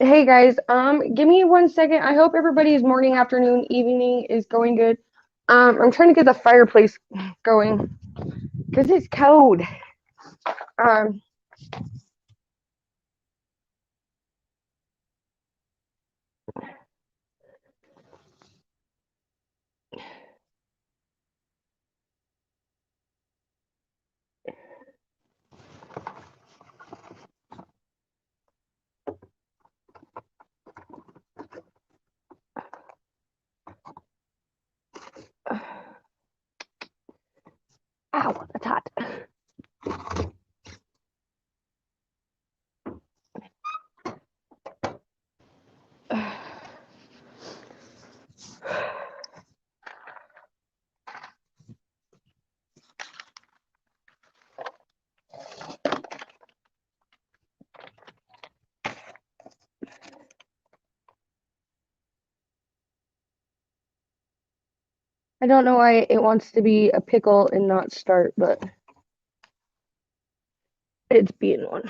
Hey guys, give me 1 second. I hope everybody's morning, afternoon, evening is going good. I'm trying to get the fireplace going because it's cold. Um, Ow, that's hot. I don't know why it wants to be a pickle and not start, but it's being one.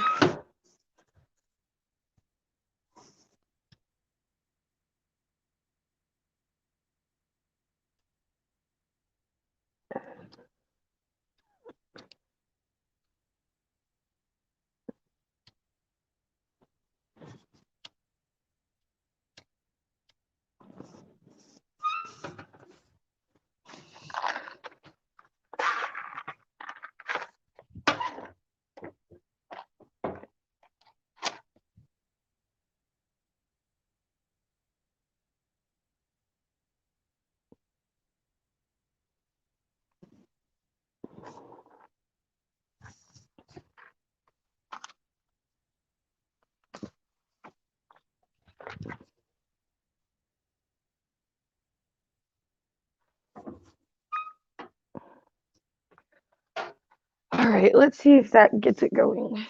All right, let's see if that gets it going.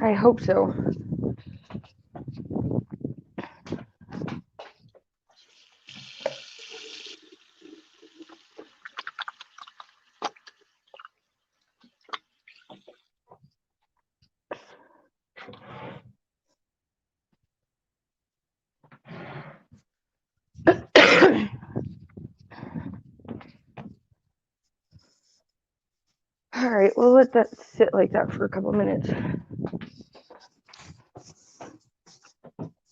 I hope so. All right, we'll let that sit like that for a couple minutes.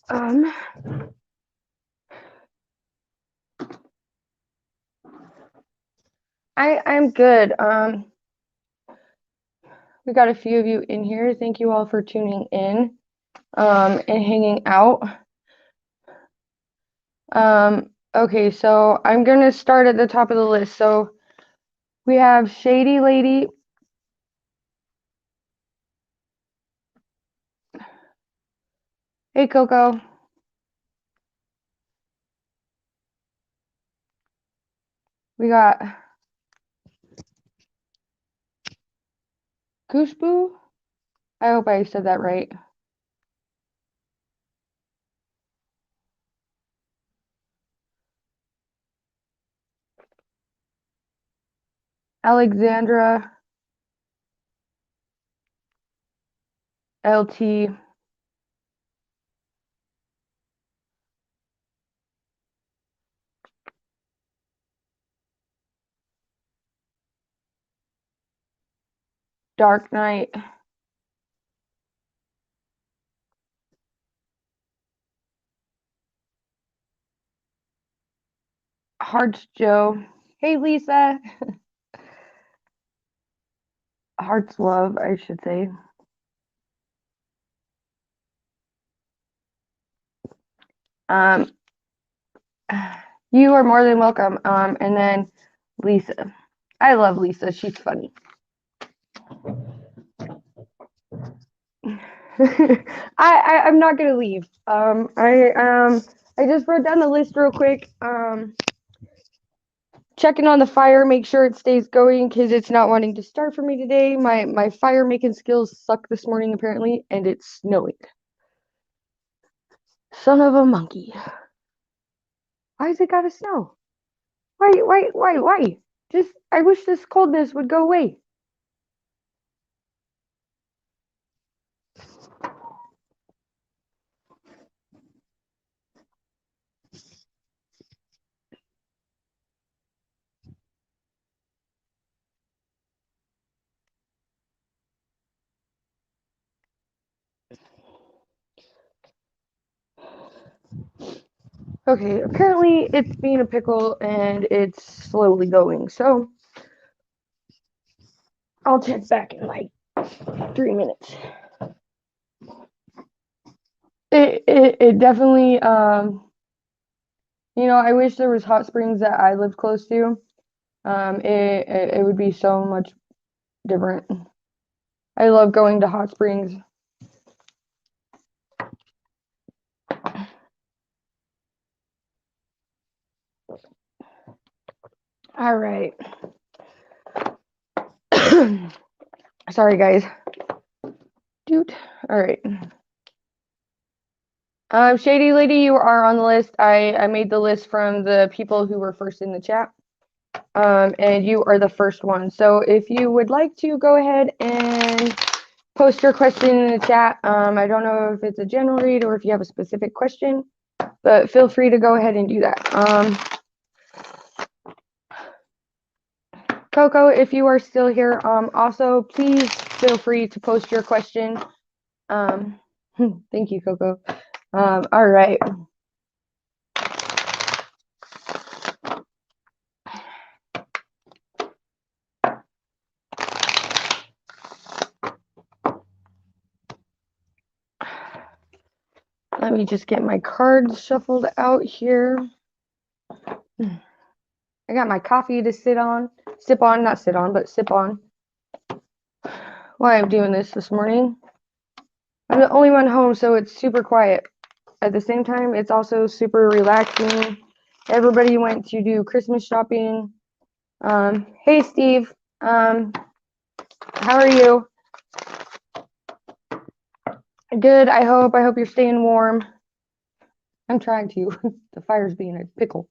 Um, I'm good. We got a few of you in here. Thank you all for tuning in and hanging out. Okay, so I'm gonna start at the top of the list. So we have Shady Lady. Hey, Coco. We got Kushbu. I hope I said that right. Alexandra. LT. Dark Knight. Hearts Joe. Hey, Lisa. Hearts Love, I should say. Um, you are more than welcome. And then Lisa. I love Lisa. She's funny. I'm not gonna leave. I just wrote down the list real quick. Checking on the fire, make sure it stays going because it's not wanting to start for me today. My fire making skills suck this morning apparently, and it's snowing. Son of a monkey. Why's it gotta snow? Why? Just I wish this coldness would go away. Okay, apparently it's being a pickle and it's slowly going. So I'll check back in like 3 minutes. It definitely I wish there was hot springs that I lived close to. It would be so much different. I love going to hot springs. All right. Sorry, guys. Dude. All right. Shady Lady, you are on the list. I made the list from the people who were first in the chat. And you are the first one. So if you would like to go ahead and post your question in the chat. I don't know if it's a general read or if you have a specific question, but feel free to go ahead and do that. Coco, if you are still here, also please feel free to post your question. Thank you, Coco. All right. Let me just get my cards shuffled out here. I got my coffee to sip on, not sit on, but sip on. While I'm doing this morning. I'm the only one home, so it's super quiet. At the same time, it's also super relaxing. Everybody went to do Christmas shopping. Hey, Steve. How are you? Good, I hope. I hope you're staying warm. I'm trying to. The fire's being a pickle.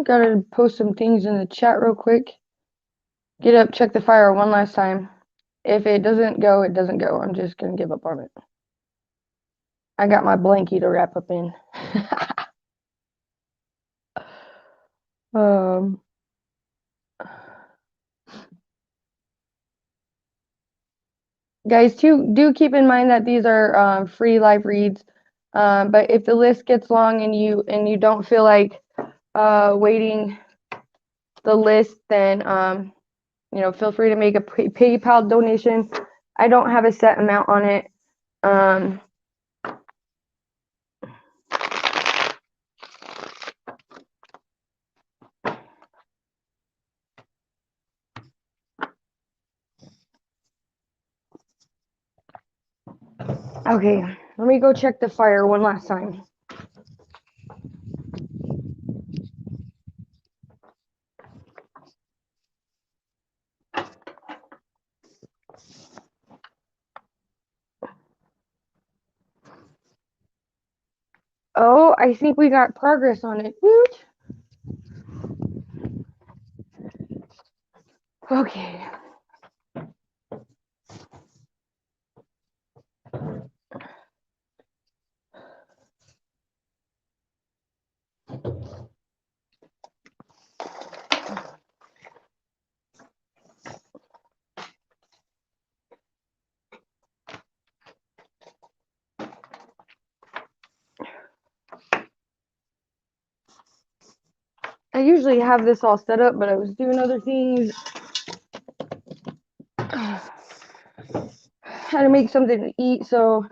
Gotta post some things in the chat real quick. Get up, check the fire one last time. If it doesn't go, it doesn't go. I'm just gonna give up on it. I got my blankie to wrap up in. Guys, do keep in mind that these are free live reads. But if the list gets long and you don't feel like waiting the list, then feel free to make a PayPal donation. I don't have a set amount on it. Okay, let me go check the fire one last time. Oh, I think we got progress on it. Woot. Okay. I usually have this all set up, but I was doing other things. Had to make something to eat so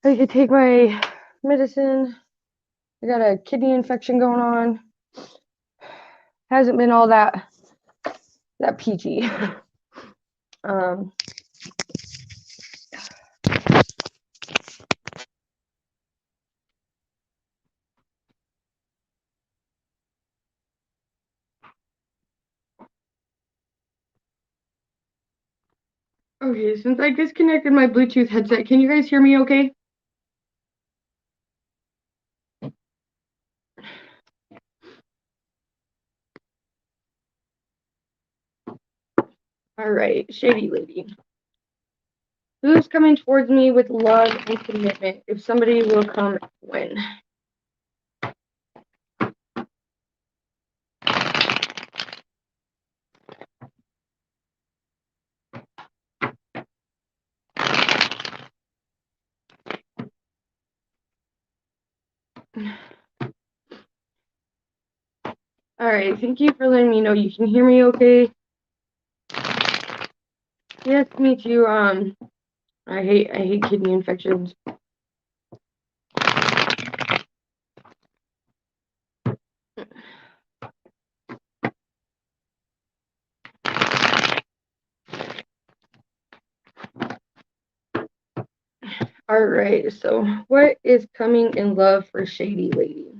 I could take my medicine. I got a kidney infection going on. Hasn't been all that peachy. Okay, since I disconnected my Bluetooth headset, can you guys hear me okay? All right, Shady Lady. Who's coming towards me with love and commitment? If somebody will come, when? All right, thank you for letting me know you can hear me okay. Yes, me too. I hate kidney infections. All right, so what is coming in love for Shady Lady?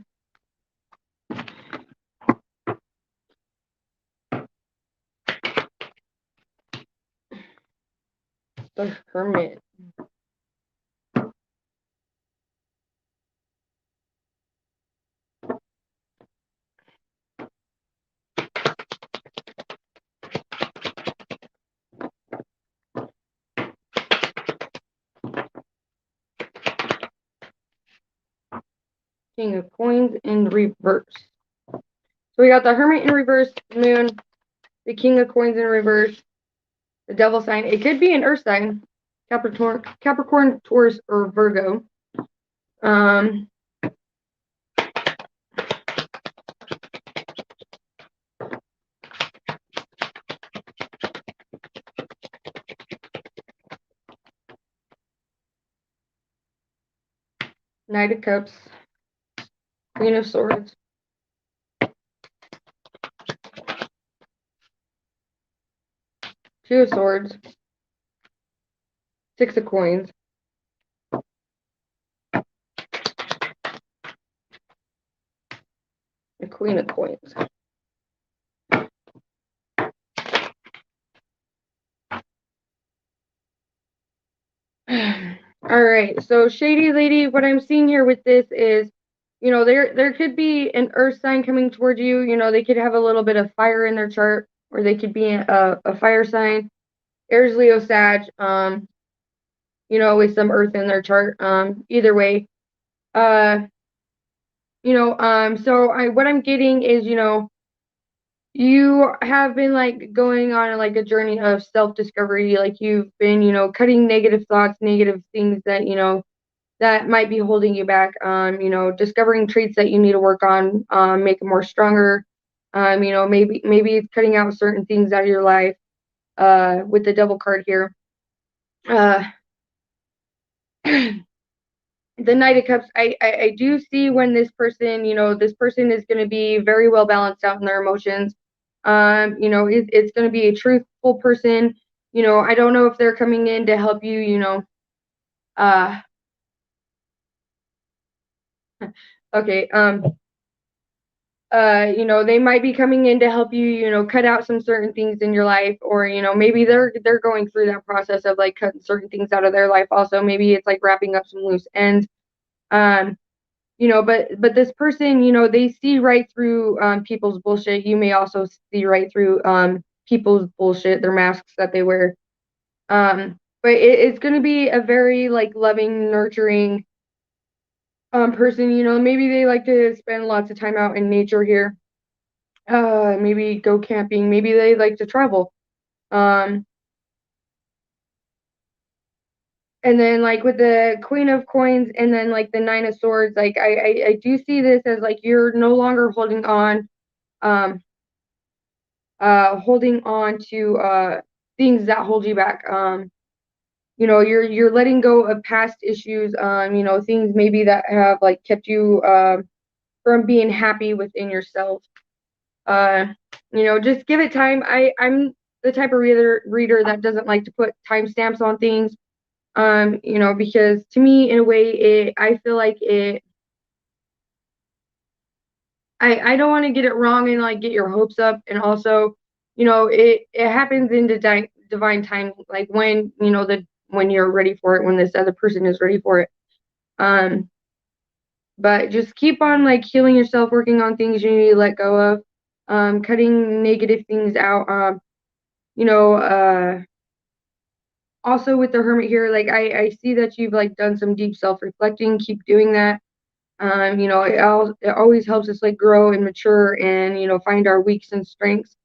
The Hermit. King of Coins in reverse. So we got the Hermit in reverse, Moon, the King of Coins in reverse, the Devil sign. It could be an Earth sign, Capricorn, Taurus, or Virgo. Knight of Cups, Queen of Swords, Two of Swords, Six of Coins, the Queen of Coins. All right, so Shady Lady, what I'm seeing here with this is, you know, there could be an Earth sign coming towards you. You know, they could have a little bit of fire in their chart, or they could be a fire sign, Aries, Leo, Sag. You know, with some Earth in their chart. Either way, so what I'm getting is, you know, you have been like going on like a journey of self-discovery. Like you've been, you know, cutting negative thoughts, negative things that, you know, that might be holding you back. You know, discovering traits that you need to work on, make them more stronger. You know, maybe it's cutting out certain things out of your life. With the Devil card here. The Knight of Cups, I do see when this person, you know, this person is going to be very well balanced out in their emotions. You know, it's going to be a truthful person. You know, I don't know if they're coming in to help you, you know, okay, you know, they might be coming in to help you, you know, cut out some certain things in your life, or, you know, maybe they're going through that process of like cutting certain things out of their life also. Maybe it's like wrapping up some loose ends. You know, but this person, you know, they see right through people's bullshit. You may also see right through people's bullshit, their masks that they wear. But it's going to be a very like loving, nurturing, person, maybe they like to spend lots of time out in nature here. Maybe go camping. Maybe they like to travel. Um, and then like with the Queen of Coins and then like the Nine of Swords, like I do see this as like you're no longer um, holding on to things that hold you back. You're letting go of past issues. Things maybe that have like kept you from being happy within yourself. Uh, just give it time. I'm the type of reader that doesn't like to put timestamps on things. Because to me, in a way, I feel like I don't want to get it wrong and like get your hopes up, and also, it happens in the divine time, like when when you're ready for it, when this other person is ready for it. Um, but just keep on like healing yourself, working on things you need to let go of, cutting negative things out. You know, Also with the Hermit here, like I see that you've like done some deep self-reflecting. Keep doing that. It always helps us like grow and mature and find our weaks and strengths.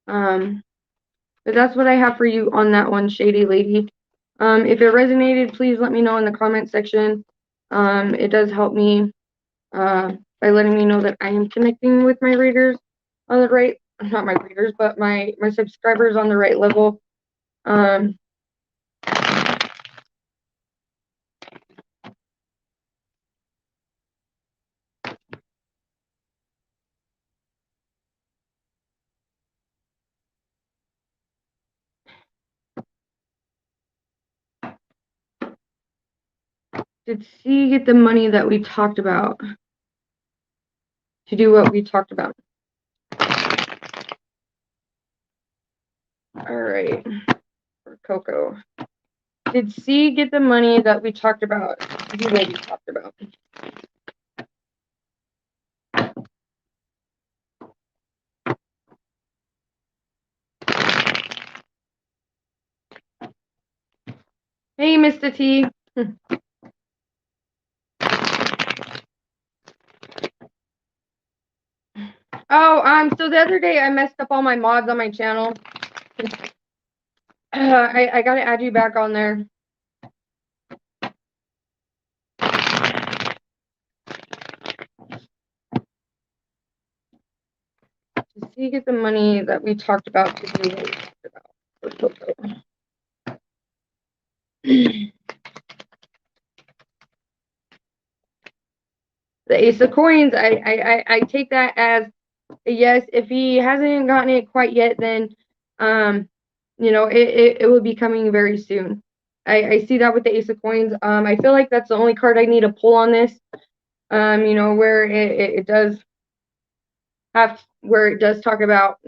um, but that's what I have for you on that one, Shady Lady. If it resonated, please let me know in the comment section. It does help me by letting me know that I am connecting with my readers on the right, not my readers, but my subscribers on the right level. Um, did C get the money that we talked about to do what we talked about? All right, for Coco. Did C get the money that we talked about to do what we talked about? Hey, Mr. T. Oh, so the other day I messed up all my mods on my channel. I gotta add you back on there. Did C get the money that we talked about to do what we talked about for Coco? The Ace of Coins, I take that as a yes. If he hasn't gotten it quite yet, then it will be coming very soon. I see that with the Ace of Coins. I feel like that's the only card I need to pull on this. Where it does talk about,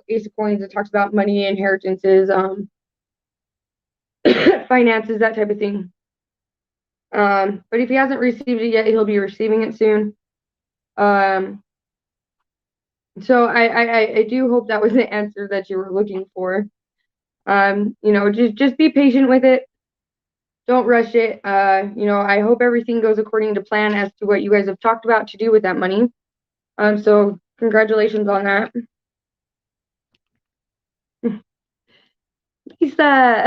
Ace of Coins, it talks about money, inheritances, finances, that type of thing. But if he hasn't received it yet, he'll be receiving it soon. So I do hope that was the answer that you were looking for. Just be patient with it. Don't rush it. I hope everything goes according to plan as to what you guys have talked about to do with that money. So congratulations on that. Lisa.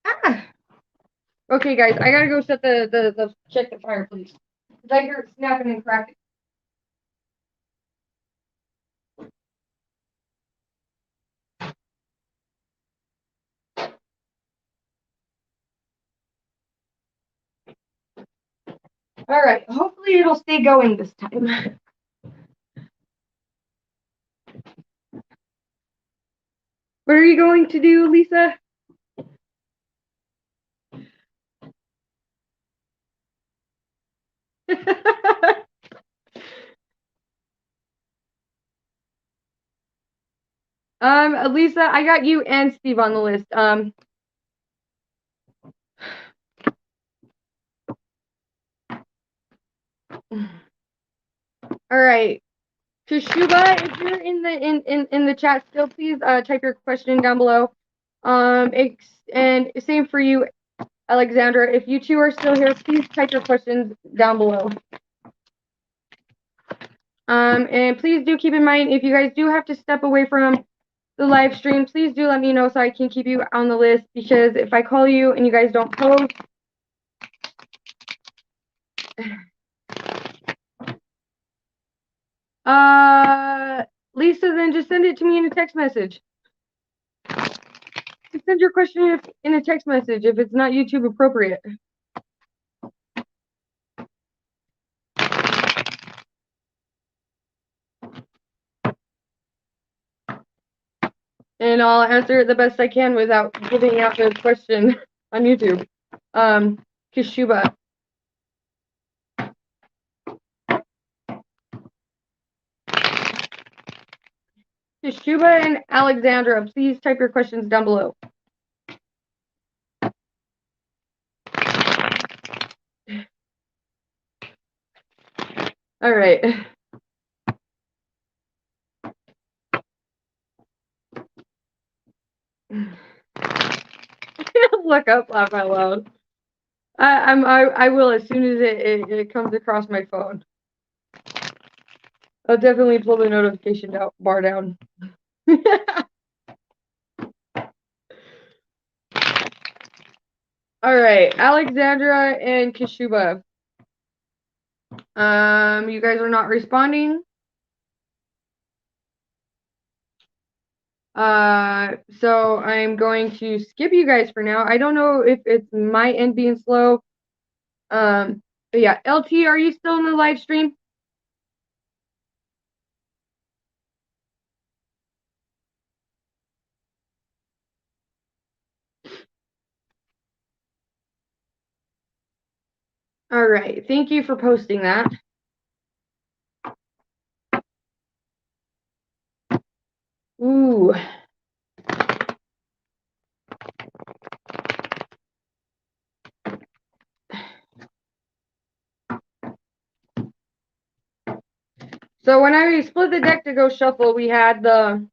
Ah. Okay, guys, I gotta go set the check the fireplace. I hear it snapping and cracking. All right, hopefully it'll stay going this time. What are you going to do, Lisa? Lisa, I got you and Steve on the list. All right. Kashuba, if you're in the chat still, please type your question down below. And same for you, Alexandra. If you two are still here, please type your questions down below. And please do keep in mind, if you guys do have to step away from the live stream, please do let me know so I can keep you on the list, because if I call you and you guys don't post, Lisa, then just send it to me in a text message. Just send your question in a text message if it's not YouTube appropriate. And I'll answer it the best I can without giving out the question on YouTube. Kashuba. Kashuba and Alexandra, please type your questions down below. All right. Look up, laugh out loud. I will as soon as it comes across my phone. I'll definitely pull the notification bar down. All right, Alexandra and Kashuba. You guys are not responding. So I'm going to skip you guys for now. I don't know if it's my end being slow. But yeah, LT, are you still in the live stream? All right, thank you for posting that. Ooh. So when I split the deck to go shuffle, we had the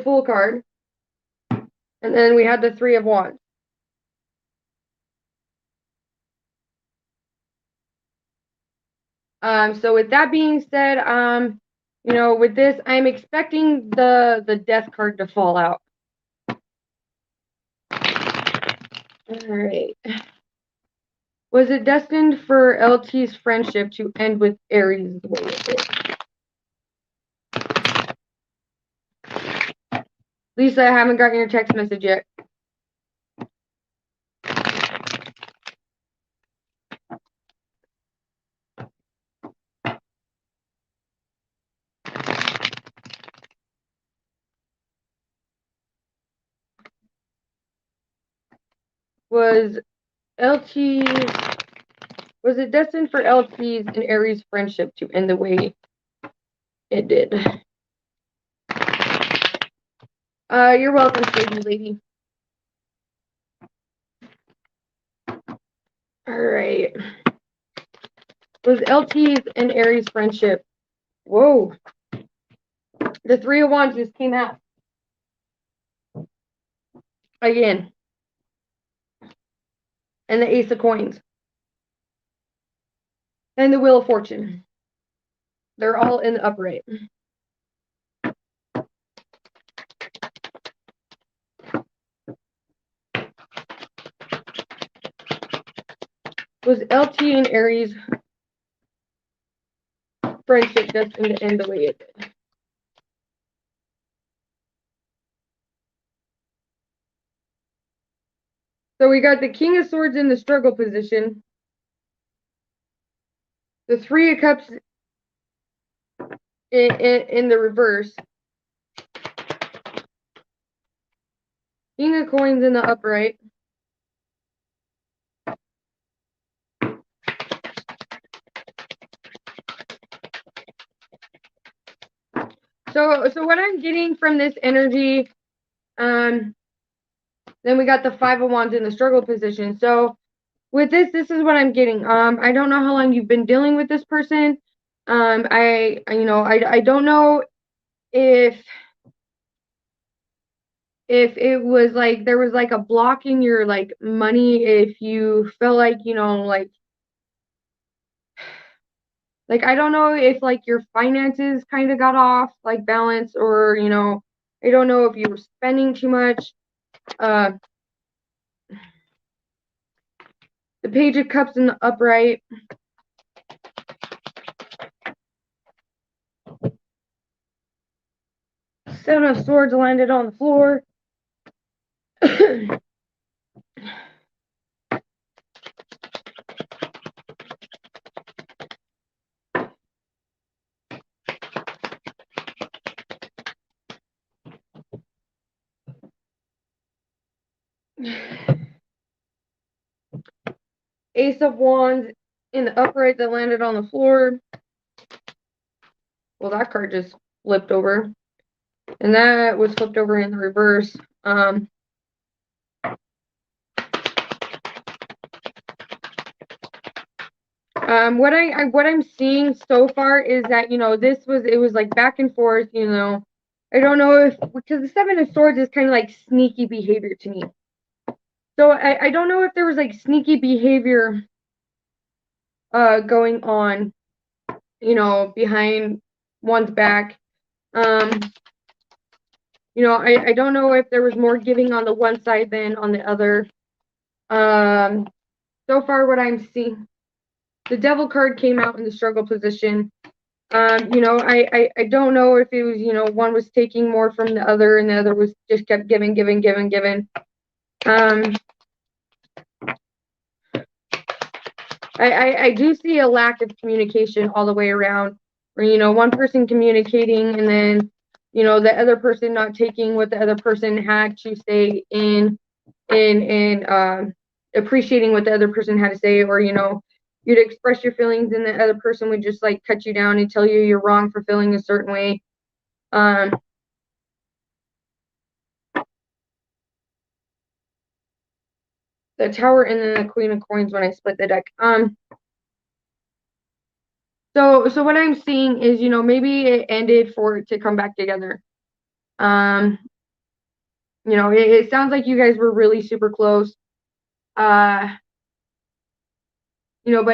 full card, and then we had the Three of Wands. So with that being said, you know, with this, I'm expecting the Death card to fall out. All right. Was it destined for LT's friendship to end with Aries the way it did? Lisa, I haven't gotten your text message yet. Was it destined for LT's and Aries friendship to end the way it did? You're welcome, Sadie lady. All right. Was LT's and Aries friendship? Whoa. The Three of Wands just came out. Again. And the Ace of Coins. And the Wheel of Fortune. They're all in the upright. Was LT and Aries friendship destined to end the way it did? So we got the King of Swords in the struggle position. The Three of Cups in the reverse. King of Coins in the upright. So what I'm getting from this energy, then we got the Five of Wands in the struggle position. So with this is what I'm getting. I don't know how long you've been dealing with this person. I don't know if it was like there was like a block in your like money, if you felt like, like I don't know if like your finances kind of got off like balance, or I don't know if you were spending too much. The Page of Cups in the upright. Seven of Swords landed on the floor. Ace of Wands in the upright that landed on the floor. Well, that card just flipped over. And that was flipped over in the reverse. What I'm seeing so far is that, it was like back and forth, I don't know if, because the Seven of Swords is kind of like sneaky behavior to me. So I don't know if there was like sneaky behavior going on, behind one's back. I don't know if there was more giving on the one side than on the other. So far what I'm seeing, the Devil card came out in the struggle position. I don't know if it was, one was taking more from the other and the other was just kept giving. I do see a lack of communication all the way around, where, one person communicating and then, the other person not taking what the other person had to say in appreciating what the other person had to say, or, you'd express your feelings and the other person would just like cut you down and tell you you're wrong for feeling a certain way. The Tower and then the Queen of Coins when I split the deck. So what I'm seeing is, maybe it ended for it to come back together. It sounds like you guys were really super close. But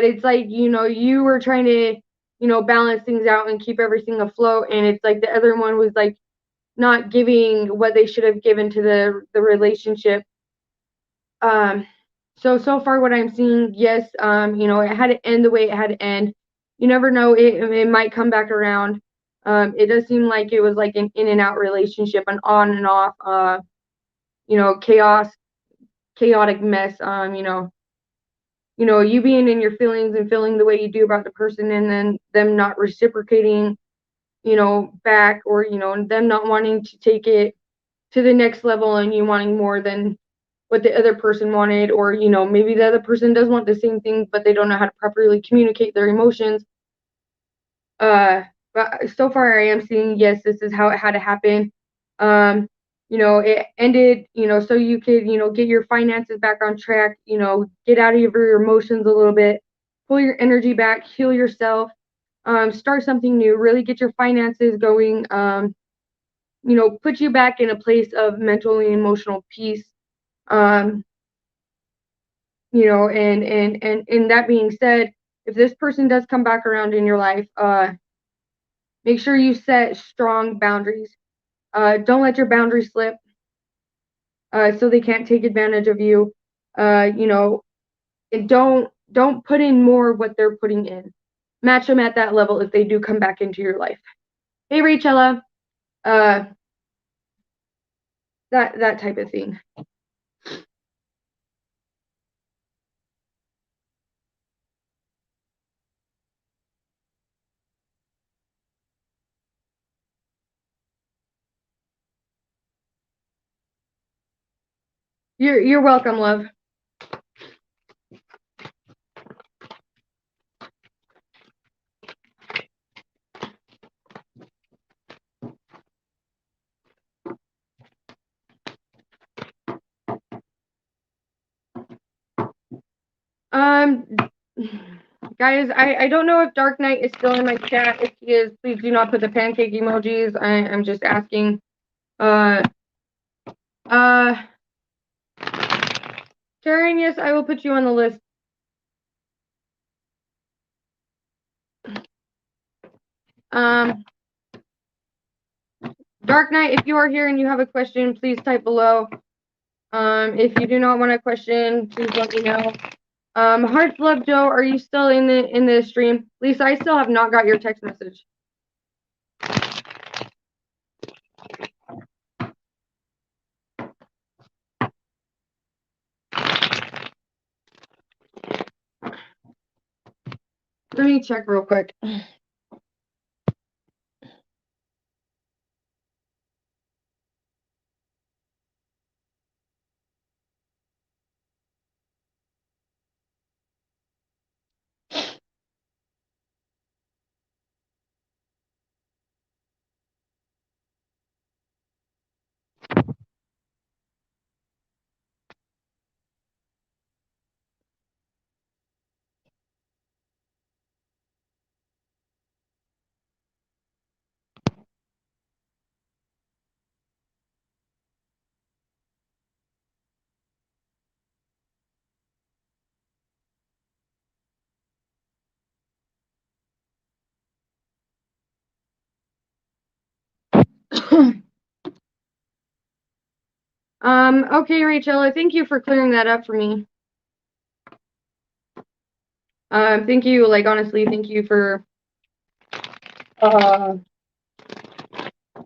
it's like, you were trying to, balance things out and keep everything afloat. And it's like the other one was like not giving what they should have given to the relationship. So far what I'm seeing, yes, it had to end the way it had to end. You never know, it might come back around. It does seem like it was like an in and out relationship, an on and off, chaotic mess. You being in your feelings and feeling the way you do about the person, and then them not reciprocating, back, or, them not wanting to take it to the next level and you wanting more than what the other person wanted, or, maybe the other person does want the same thing, but they don't know how to properly communicate their emotions. But so far I am seeing, yes, this is how it had to happen. It ended, so you could, get your finances back on track, get out of your emotions a little bit, pull your energy back, heal yourself, start something new, really get your finances going, put you back in a place of mental and emotional peace. And that being said, if this person does come back around in your life, make sure you set strong boundaries. Don't let your boundaries slip, so they can't take advantage of you. And don't put in more what they're putting in. Match them at that level if they do come back into your life. Hey, Rachella. That type of thing. You're welcome, love. Um, guys, I don't know if Dark Knight is still in my chat. If he is, please do not put the pancake emojis. I'm just asking. Uh, Karen, yes, I will put you on the list. Dark Knight, if you are here and you have a question, please type below. If you do not want a question, please let me know. Hearts Love Joe, are you still in the stream? Lisa, I still have not got your text message. Let me check real quick. Okay, Rachel, thank you for clearing that up for me. Thank you, like, honestly, thank you for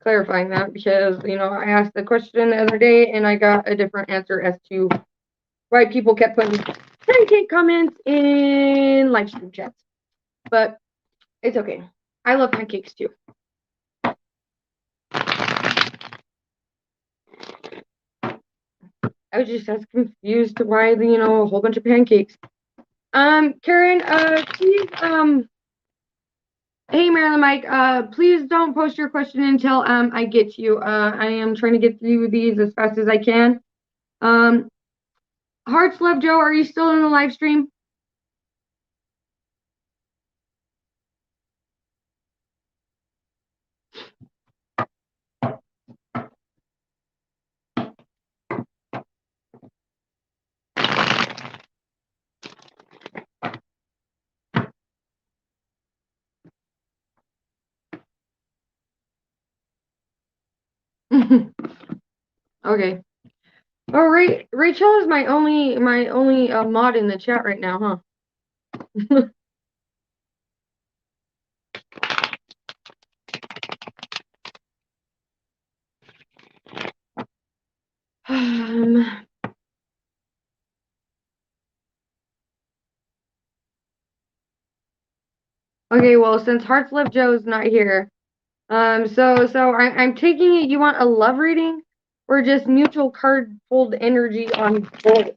clarifying that, because, you know, I asked the question the other day and I got a different answer as to why people kept putting pancake comments in live stream chats. But it's okay. I love pancakes too. I was just as confused to why, you know, a whole bunch of pancakes. Karen, please, hey, Marilyn Mike, please don't post your question until, I get to you. I am trying to get through these as fast as I can. Hearts Love Joe, are you still in the live stream? Okay. Oh, Rachel is my only mod in the chat right now, huh? Okay, well, since Hearts Love Joe's not here, I'm taking it you want a love reading or just mutual card pulled energy on both?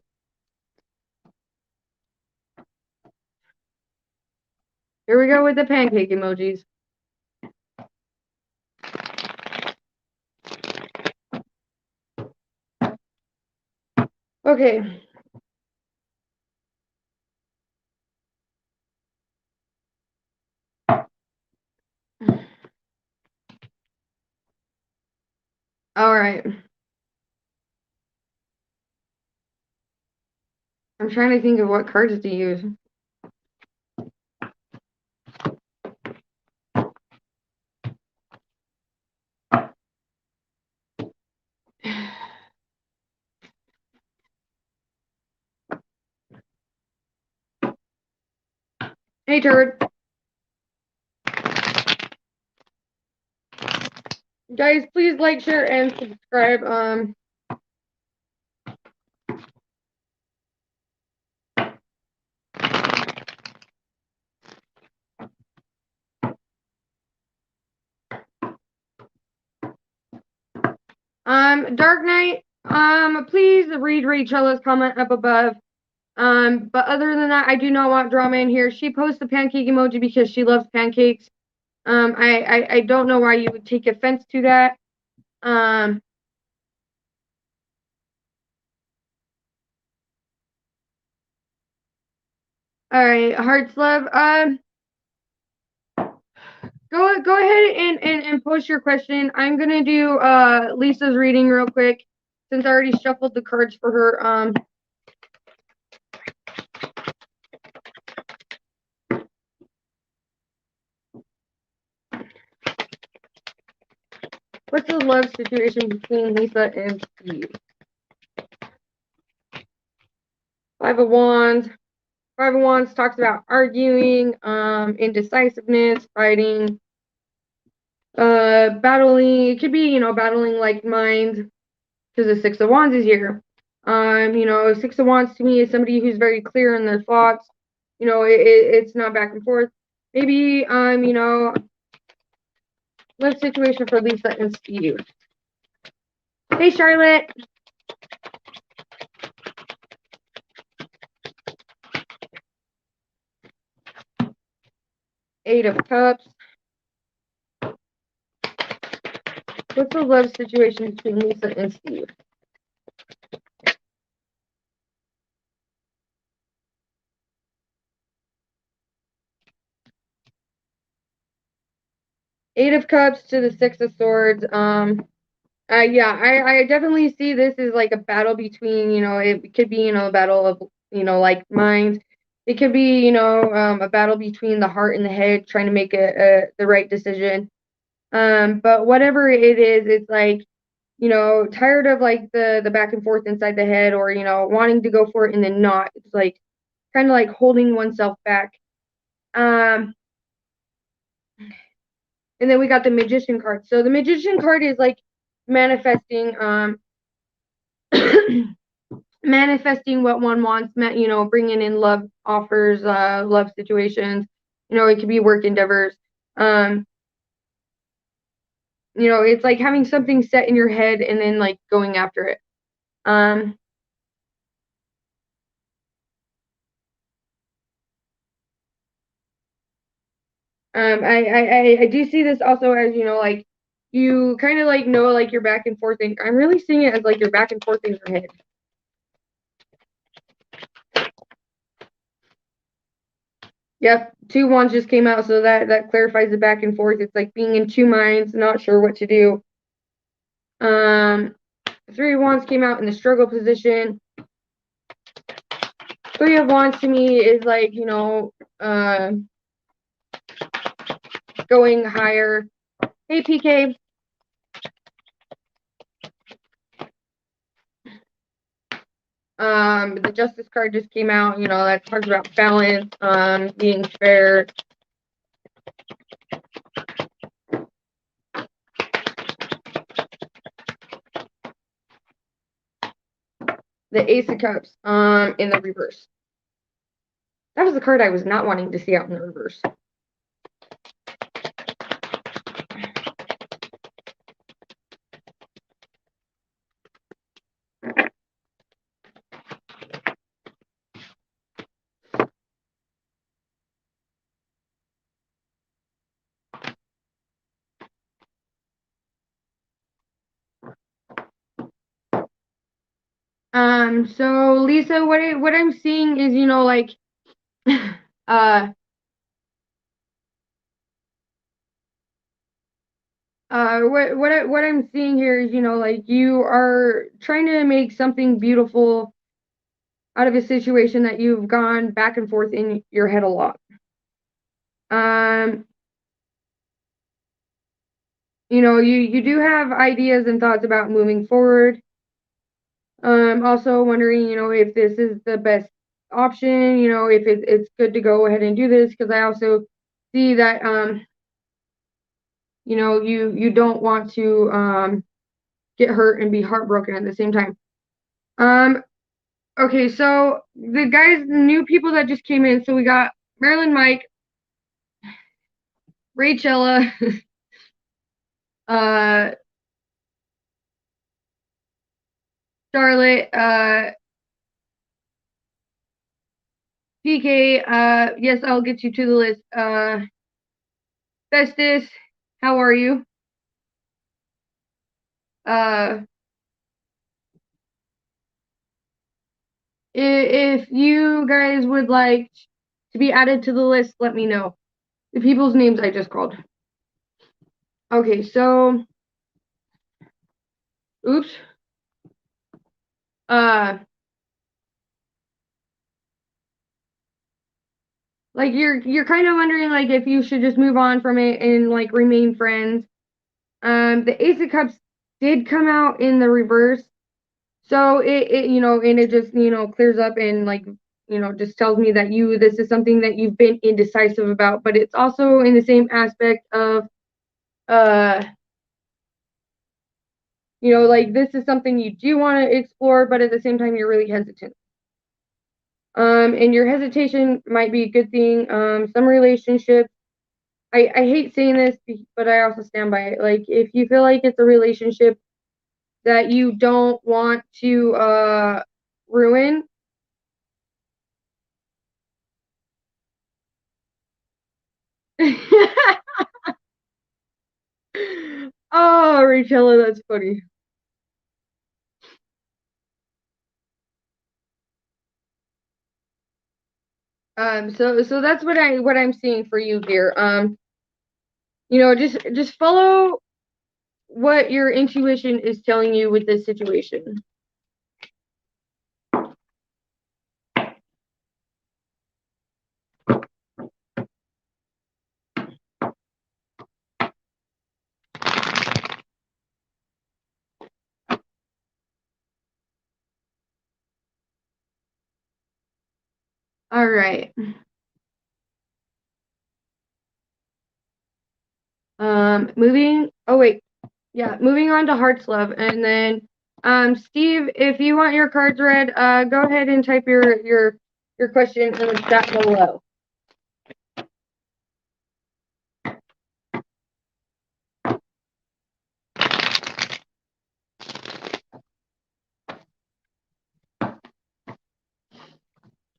Here we go with the pancake emojis. Okay. All right. I'm trying to think of what cards to use. Hey, Turd. Guys, please like, share, and subscribe. Dark Knight, please read Rachella's comment up above. But other than that, I do not want drama in here. She posts the pancake emoji because she loves pancakes. I don't know why you would take offense to that. All right, hearts love. Go ahead and post your question. I'm gonna do Lisa's reading real quick since I already shuffled the cards for her. What's the love situation between Lisa and Steve? Five of Wands. Five of Wands talks about arguing, indecisiveness, fighting, battling. It could be, battling like minds because the Six of Wands is here. Six of Wands to me is somebody who's very clear in their thoughts. It's not back and forth. Maybe, love situation for Lisa and Steve. Hey, Charlotte. Eight of Cups. What's the love situation between Lisa and Steve? Eight of Cups to the Six of Swords. Yeah, I definitely see this as like a battle between, it could be, a battle of, like minds. It could be, a battle between the heart and the head, trying to make the right decision. But whatever it is, it's like, tired of like the back and forth inside the head, or, wanting to go for it and then not. It's like kind of like holding oneself back. And then we got the Magician card. So the Magician card is like manifesting, manifesting what one wants, bringing in love offers, love situations. It could be work endeavors. It's like having something set in your head and then like going after it. I do see this also as, like you kind of like like you're back and forth thing. I'm really seeing it as like you're back and forth in your head. Yep, two wands just came out, so that clarifies the back and forth. It's like being in two minds, not sure what to do. Three of Wands came out in the struggle position. Three of Wands to me is like, going higher. Hey, PK. The Justice card just came out, that talks about balance, being fair. The Ace of Cups, in the reverse. That was the card I was not wanting to see out in the reverse. So Lisa, what I'm seeing is, like, what I'm seeing here is, like you are trying to make something beautiful out of a situation that you've gone back and forth in your head a lot. You do have ideas and thoughts about moving forward. Also wondering, if this is the best option, if it's good to go ahead and do this, because I also see that, you don't want to get hurt and be heartbroken at the same time. Okay, so the guys, new people that just came in, so we got Marilyn, Mike, Rachella, Charlotte, PK, yes, I'll get you to the list. Festus, how are you? If you guys would like to be added to the list, let me know. The people's names I just called. Okay, so oops. Like you're kind of wondering like if you should just move on from it and like remain friends. The Ace of Cups did come out in the reverse. So it and it just, clears up and like, just tells me that this is something that you've been indecisive about, but it's also in the same aspect of, like this is something you do want to explore, but at the same time, you're really hesitant. And your hesitation might be a good thing. Some relationships, I hate saying this, but I also stand by it. Like if you feel like it's a relationship that you don't want to ruin. Oh, Rachella, that's funny. So that's what I'm seeing for you here. Just follow what your intuition is telling you with this situation. All right. Moving. Oh wait. Yeah, moving on to Heart's Love, and then Steve, if you want your cards read, go ahead and type your question in the chat below.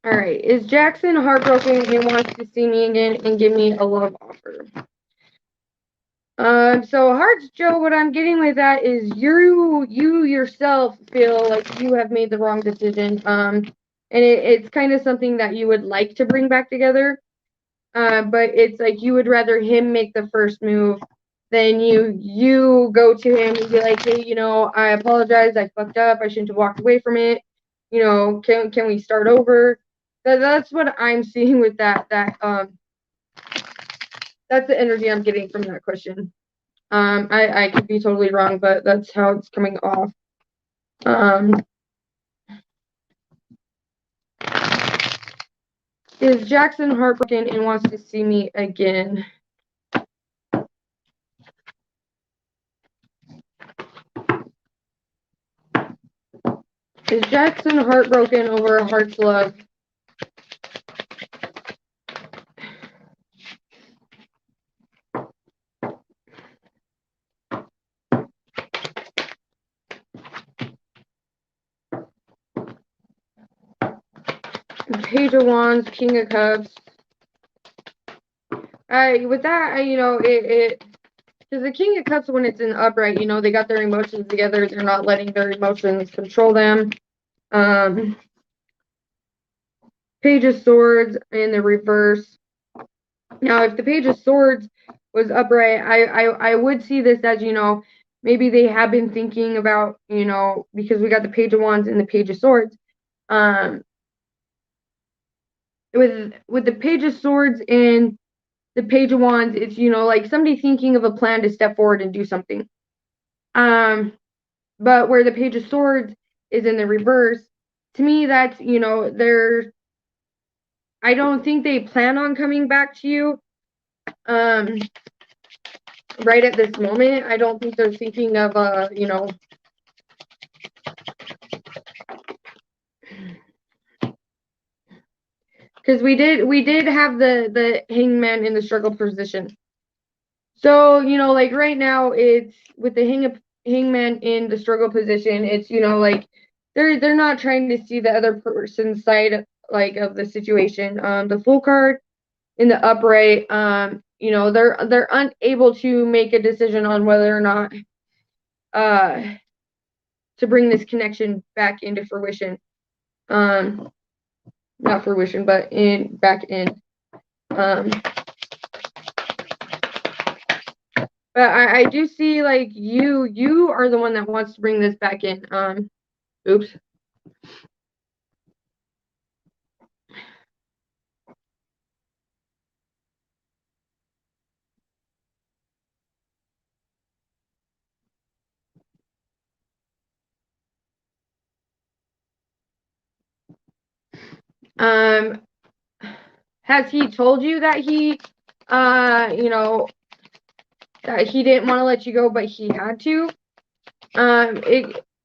All right. Is Jackson heartbroken and wants to see me again and give me a love offer? So Hearts Joe, what I'm getting with that is you yourself feel like you have made the wrong decision. And it's kind of something that you would like to bring back together. But it's like you would rather him make the first move than you go to him and be like, hey, I apologize, I fucked up, I shouldn't have walked away from it. Can we start over? That's what I'm seeing with that. That's the energy I'm getting from that question. I could be totally wrong, but that's how it's coming off. Is Jackson heartbroken and wants to see me again? Is Jackson heartbroken over Heart's Love? Page of Wands, King of Cups. With that, it because the King of Cups, when it's in upright, they got their emotions together. They're not letting their emotions control them. Page of Swords in the reverse. Now, if the Page of Swords was upright, I would see this as, maybe they have been thinking about, because we got the Page of Wands and the Page of Swords. With the Page of Swords and the Page of Wands, it's, like somebody thinking of a plan to step forward and do something. But where the Page of Swords is in the reverse, to me, that's, I don't think they plan on coming back to you. Right at this moment, I don't think they're thinking of, because we did have the hangman in the struggle position. So, like right now, it's with the hangman in the struggle position. It's, like they're not trying to see the other person's side, like, of the situation. The Fool card in the upright, they're unable to make a decision on whether or not to bring this connection back into fruition. Not fruition, but back in. But I do see like you are the one that wants to bring this back in. Oops. Has he told you that he, that he didn't want to let you go, but he had to?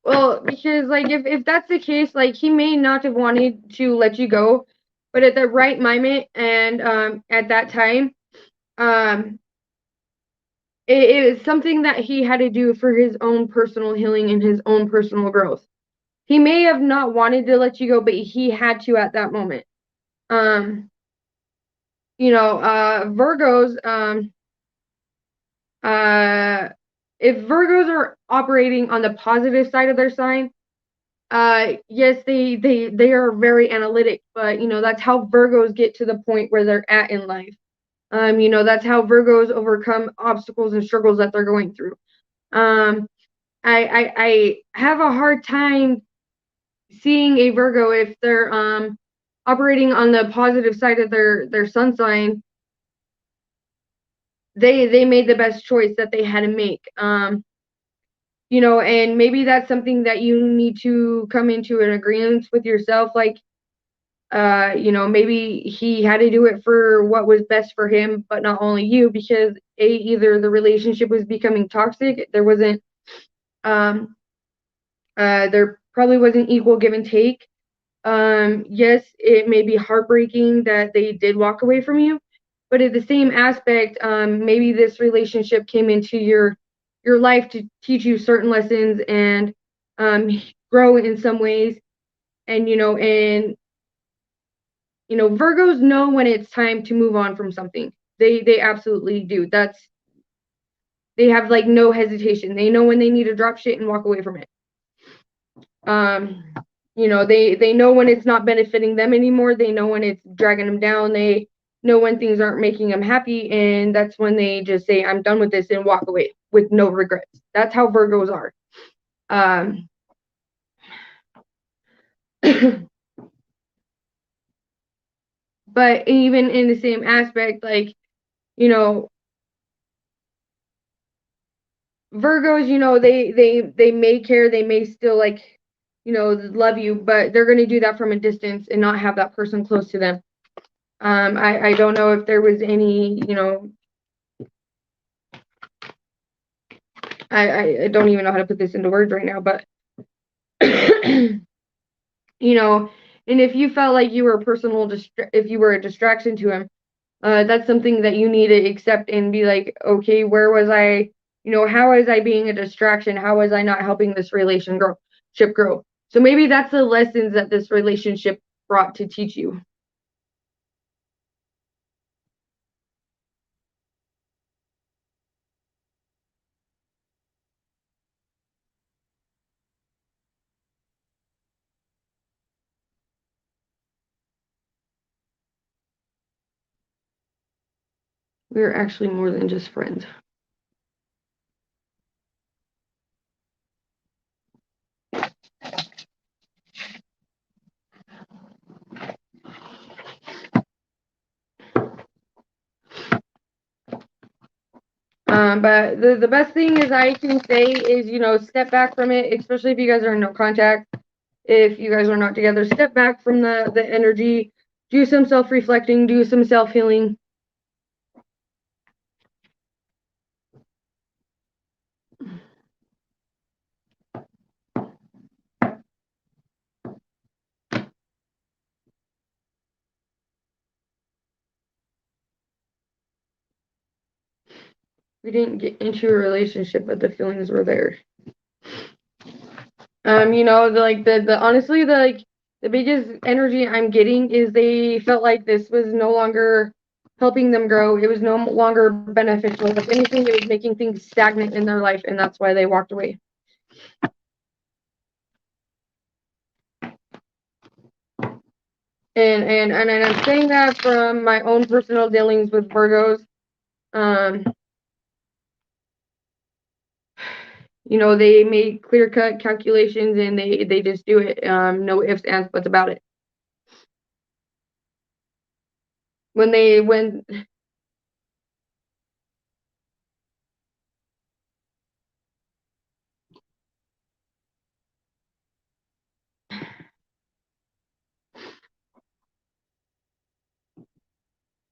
Well, because like if that's the case, like he may not have wanted to let you go, but at the right moment and at that time, um, it is something that he had to do for his own personal healing and his own personal growth. He may have not wanted to let you go, but he had to at that moment. Um, Virgos, if Virgos are operating on the positive side of their sign, yes, they are very analytic, but that's how Virgos get to the point where they're at in life. That's how Virgos overcome obstacles and struggles that they're going through. I have a hard time seeing a Virgo if they're operating on the positive side of their sun sign. They made the best choice that they had to make. And maybe that's something that you need to come into an agreement with yourself. Like, maybe he had to do it for what was best for him, but not only you, because either the relationship was becoming toxic, there probably wasn't equal give and take. Yes, it may be heartbreaking that they did walk away from you, but at the same aspect, maybe this relationship came into your life to teach you certain lessons and grow in some ways. And Virgos know when it's time to move on from something. They absolutely do. They have like no hesitation. They know when they need to drop shit and walk away from it. They know when it's not benefiting them anymore. They know when it's dragging them down. They know when things aren't making them happy, and that's when they just say, I'm done with this, and walk away with no regrets. That's how Virgos are. But even in the same aspect, like, Virgos, they may care, they may still like, love you, but they're going to do that from a distance and not have that person close to them. I don't know if there was any, I don't even know how to put this into words right now, but and if you felt like you were if you were a distraction to him, that's something that you need to accept and be like, okay, where was I? How was I being a distraction? How was I not helping this relationship grow? So maybe that's the lessons that this relationship brought to teach you. We're actually more than just friends. But the best thing is I can say is, step back from it, especially if you guys are in no contact. If you guys are not together, step back from the energy, do some self-reflecting, do some self-healing. We didn't get into a relationship, but the feelings were there. Honestly, the biggest energy I'm getting is they felt like this was no longer helping them grow. It was no longer beneficial. If anything, it was making things stagnant in their life, and that's why they walked away. And I'm saying that from my own personal dealings with Virgos. You know, they make clear-cut calculations and they just do it. No ifs, ands, buts about it. When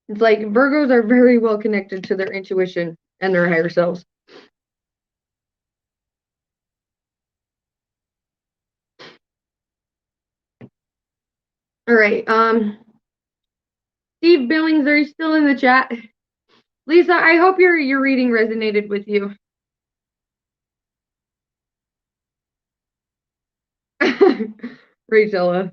it's like Virgos are very well connected to their intuition and their higher selves. All right. Steve Billings, are you still in the chat? Lisa, I hope your reading resonated with you. Rachella.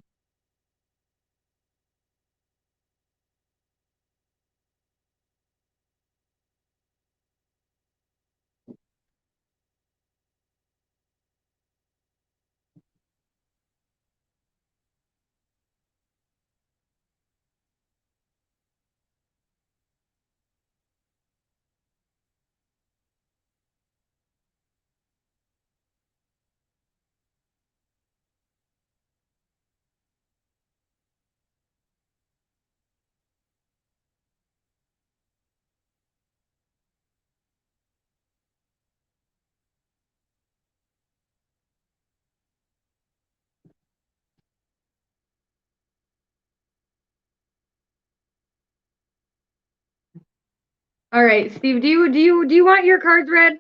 All right, Steve, do you want your cards read?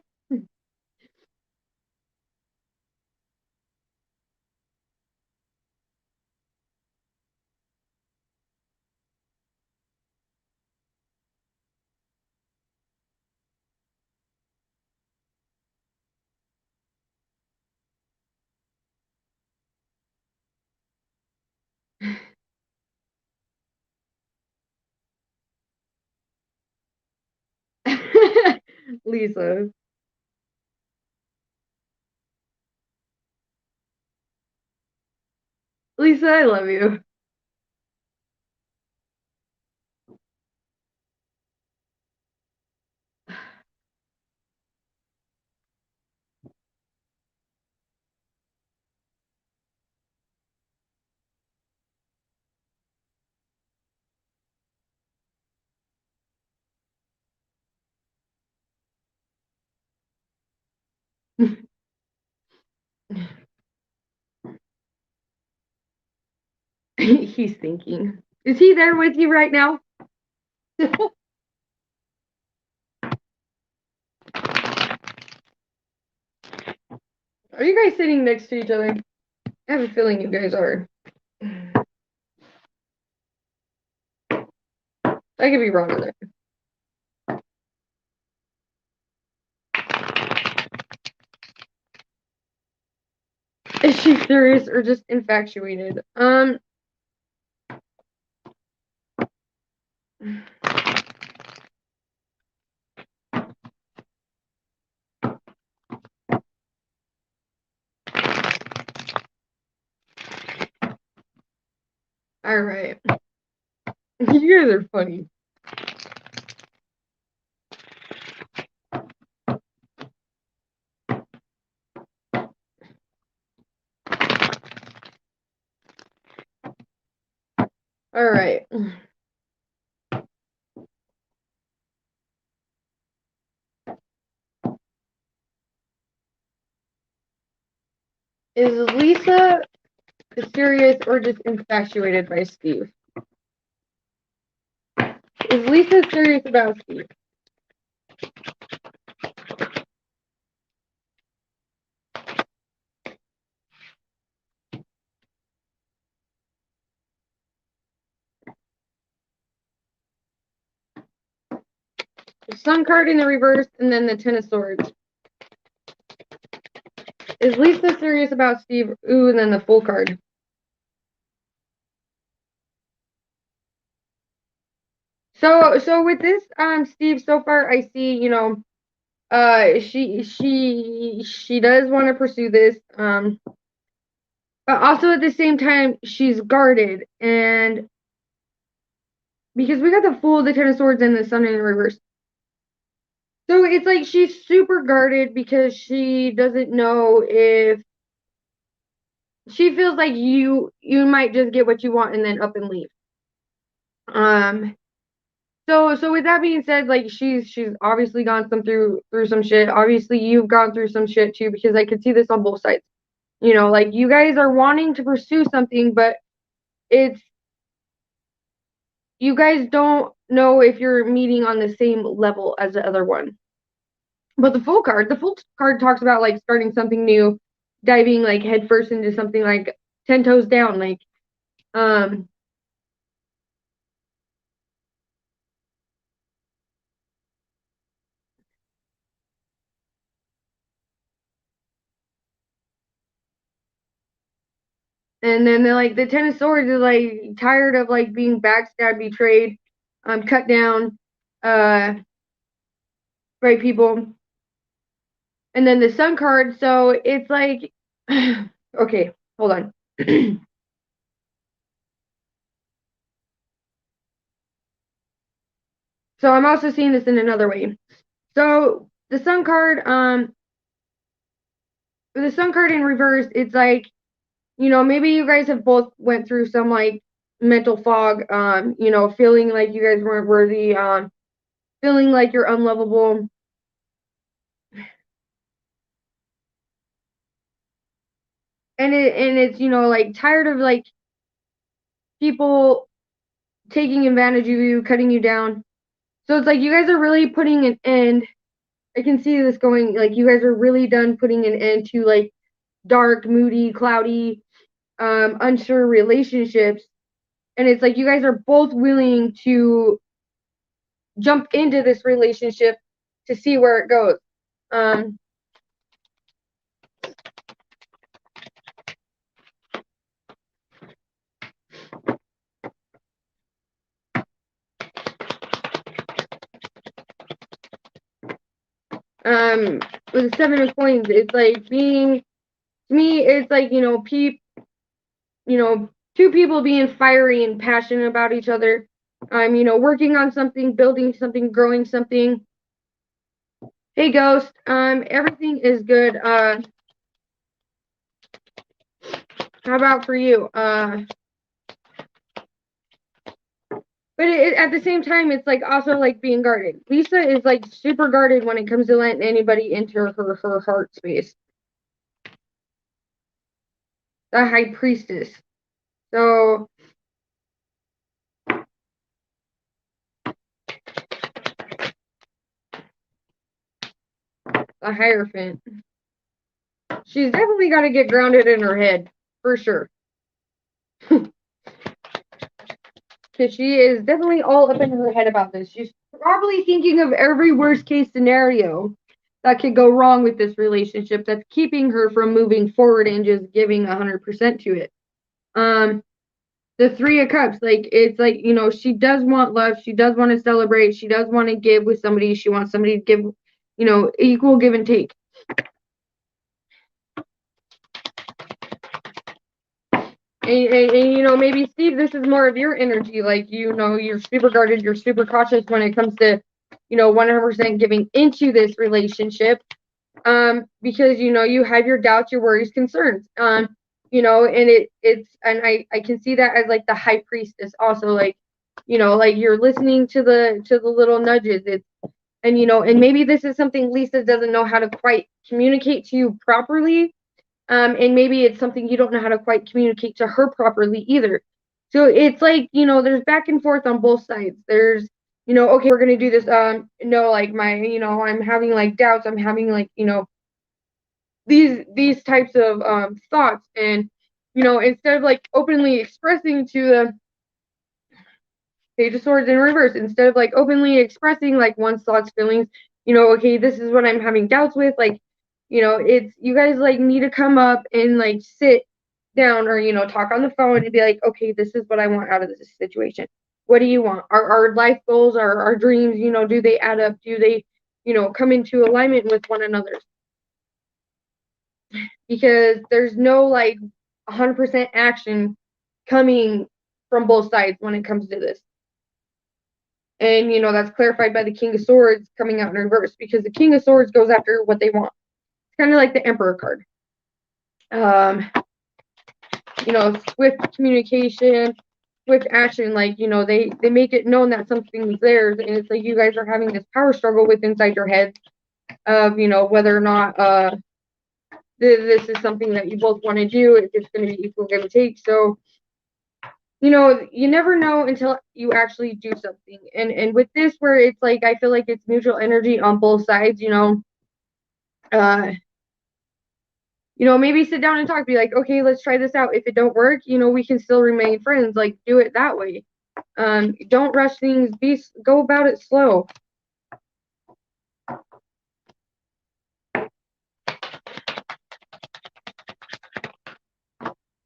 Lisa. Lisa, I love you. He's thinking. Is he there with you right now? Are you guys sitting next to each other? I have a feeling you guys are. I could be wrong on that. Is she serious or just infatuated? All right. You guys are funny. All right. Is Lisa serious or just infatuated by Steve? Is Lisa serious about Steve? The Sun card in the reverse and then the Ten of Swords. Is Lisa serious about Steve? Ooh, and then the Fool card. So with this, Steve, so far I see, you know, she does want to pursue this, but also at the same time she's guarded, and because we got the Fool, the Ten of Swords, and the Sun in reverse. So it's like she's super guarded because she doesn't know if she feels like you might just get what you want and then up and leave. So with that being said, like she's obviously gone through some shit. Obviously you've gone through some shit too, because I could see this on both sides. Like you guys are wanting to pursue something, but it's you guys don't know if you're meeting on the same level as the other one. But the Fool card talks about like starting something new, diving like headfirst into something like 10 toes down, like um and then the Ten of Swords is like tired of like being backstabbed, betrayed, cut down, uh by people. And then the Sun card, so it's like okay, hold on. So I'm also seeing this in another way. So the Sun card in reverse, it's like, maybe you guys have both went through some like mental fog, feeling like you guys weren't worthy, feeling like you're unlovable. And it's like tired of like people taking advantage of you, cutting you down. So it's like you guys are really putting an end. I can see this going, like you guys are really done putting an end to like dark, moody, cloudy, unsure relationships. And it's like you guys are both willing to jump into this relationship to see where it goes. Um, with the Seven of Coins, it's like being, to me, it's like, two people being fiery and passionate about each other. Working on something, building something, growing something. Hey, Ghost. Everything is good. How about for you? But at the same time, it's like also like being guarded. Lisa is like super guarded when it comes to letting anybody into her heart space. The High Priestess. So the Hierophant. She's definitely got to get grounded in her head, for sure. Because she is definitely all up in her head about this. She's probably thinking of every worst case scenario that could go wrong with this relationship that's keeping her from moving forward and just giving 100% to it. The Three of Cups, like it's like, she does want love, she does want to celebrate, she does want to give with somebody, she wants somebody to give, equal give and take. And maybe Steve, this is more of your energy. Like, you're super guarded, you're super cautious when it comes to, 100% giving into this relationship. Because you have your doubts, your worries, concerns. And I can see that as like the High Priestess also, like, like you're listening to the little nudges. And maybe this is something Lisa doesn't know how to quite communicate to you properly. And maybe it's something you don't know how to quite communicate to her properly either. So it's like, there's back and forth on both sides. There's, okay, we're going to do this. No, like I'm having like doubts. I'm having like, these types of thoughts. And, instead of like openly expressing to the Page of Swords in reverse, instead of like openly expressing like one's thoughts, feelings, okay, this is what I'm having doubts with, like, it's, you guys like need to come up and like sit down, or talk on the phone and be like, okay, this is what I want out of this situation. What do you want? Our life goals, our dreams, do they add up? Do they, come into alignment with one another? Because there's no like 100% action coming from both sides when it comes to this. And, that's clarified by the King of Swords coming out in reverse, because the King of Swords goes after what they want. It's kind of like the Emperor card. Swift communication, swift action, like, they make it known that something's theirs, and it's like you guys are having this power struggle with inside your head of, whether or not this is something that you both want to do, if it's going to be equal give and take. So, you never know until you actually do something. And with this, where it's like, I feel like it's mutual energy on both sides, maybe sit down and talk, be like, okay, let's try this out. If it don't work, we can still remain friends. Like, do it that way. Don't rush things. Go about it slow.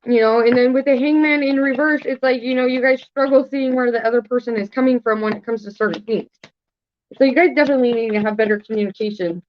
And then with the Hangman in reverse, it's like, you guys struggle seeing where the other person is coming from when it comes to certain things. So you guys definitely need to have better communication.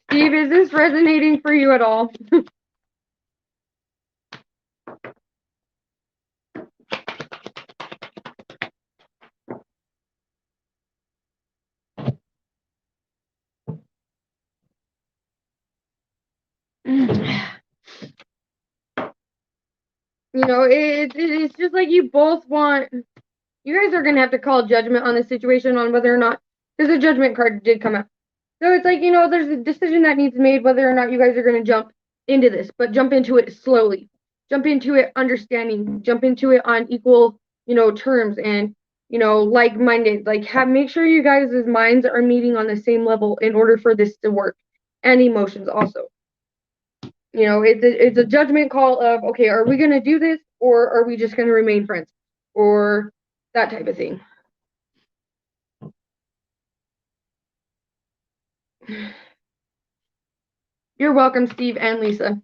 Steve, is this resonating for you at all? It's just like you both want. You guys are gonna have to call judgment on the situation on whether or not, because the judgment card did come out. So it's like, there's a decision that needs made whether or not you guys are gonna jump into this, but jump into it slowly. Jump into it understanding. Jump into it on equal, terms, and like-minded. Like, make sure you guys' minds are meeting on the same level in order for this to work, and emotions also. It's a judgment call of, okay, are we gonna do this, or are we just gonna remain friends, or that type of thing. You're welcome, Steve and Lisa.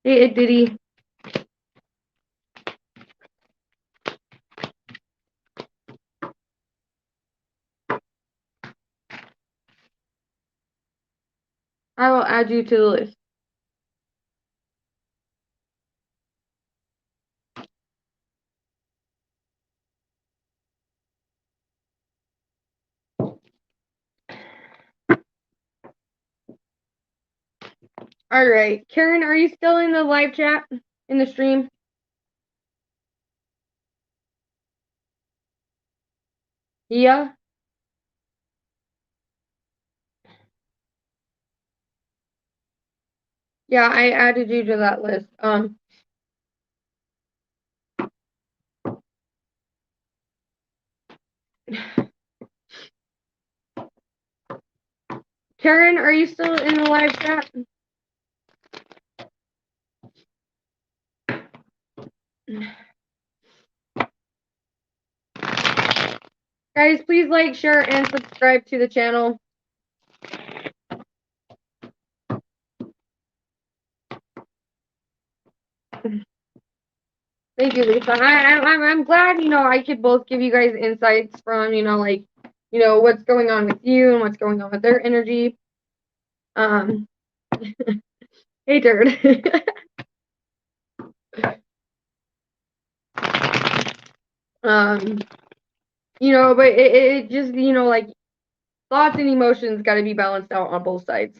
Hey, Diddy. I will add you to the list. All right. Karen, are you still in the live chat, in the stream? Yeah. Yeah, I added you to that list. Karen, are you still in the live chat? Guys, please like, share, and subscribe to the channel. Thank you, Lisa. I'm glad, I could both give you guys insights from, what's going on with you and what's going on with their energy. Hey, Turd. But it just, like, thoughts and emotions got to be balanced out on both sides.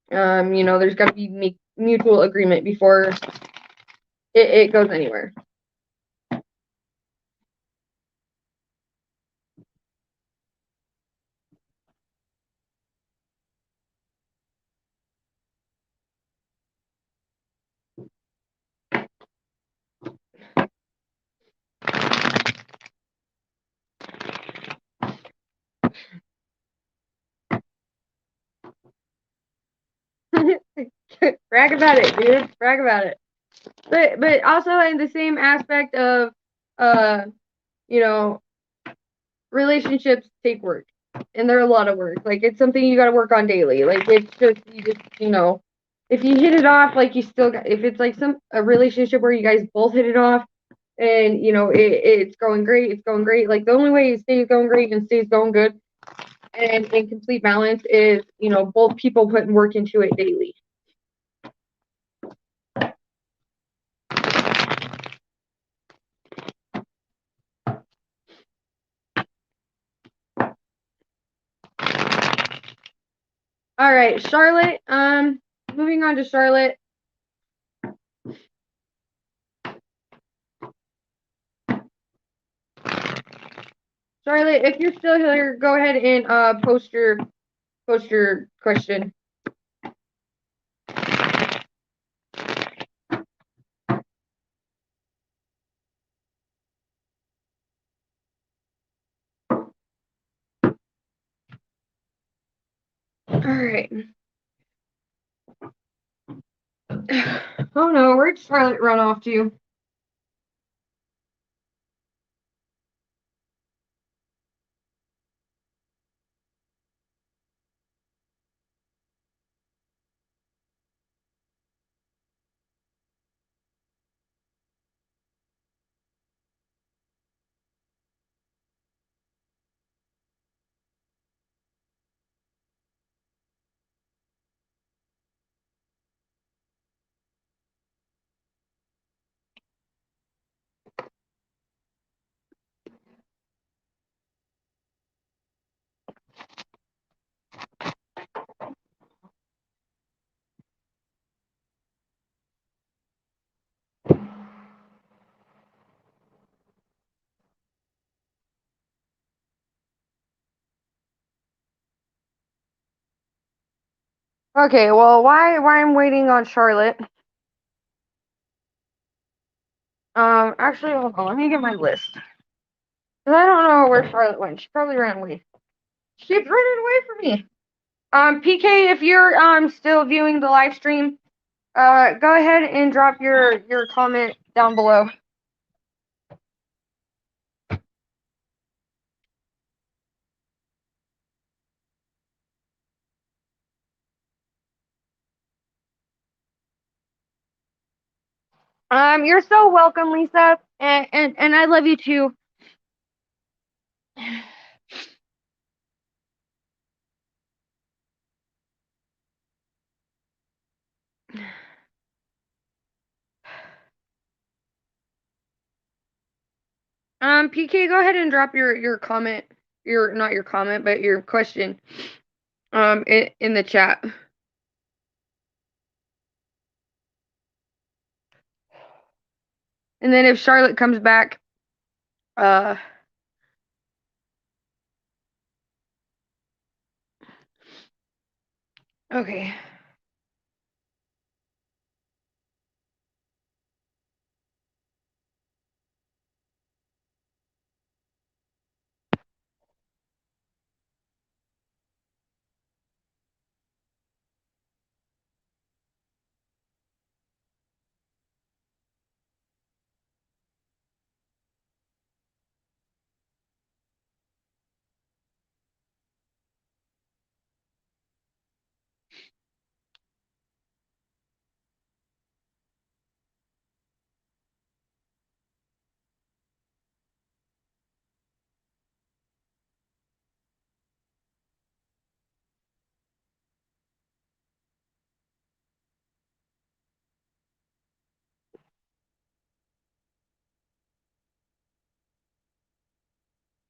There's got to be mutual agreement before it goes anywhere. Brag about it, dude. Brag about it. but also in the same aspect of, uh, you know, relationships take work, and they're a lot of work. Like, it's something you got to work on daily. Like, it's just if you hit it off, like, you still got, if it's like a relationship where you guys both hit it off, and it's going great, it's going great. Like, the only way it stays going great and stays going good and in complete balance is both people putting work into it daily. All right, Charlotte. Moving on to Charlotte. Charlotte, if you're still here, go ahead and post your question. All right. Oh no, where'd Charlotte run off to? Okay, well, why I'm waiting on Charlotte? Actually, hold on. Let me get my list. 'Cause I don't know where Charlotte went. She probably ran away. She's running away from me. PK, if you're still viewing the live stream, go ahead and drop your comment down below. You're so welcome, Lisa, and I love you too. PK, go ahead and drop your comment, your not your comment, but your question, in the chat. And then if Charlotte comes back, okay.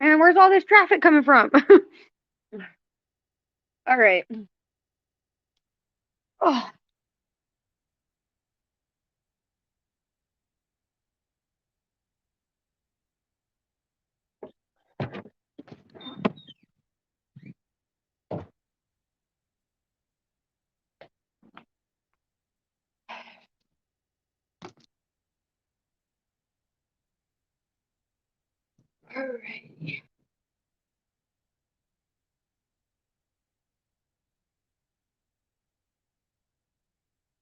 And where's all this traffic coming from? All right. Oh. All right.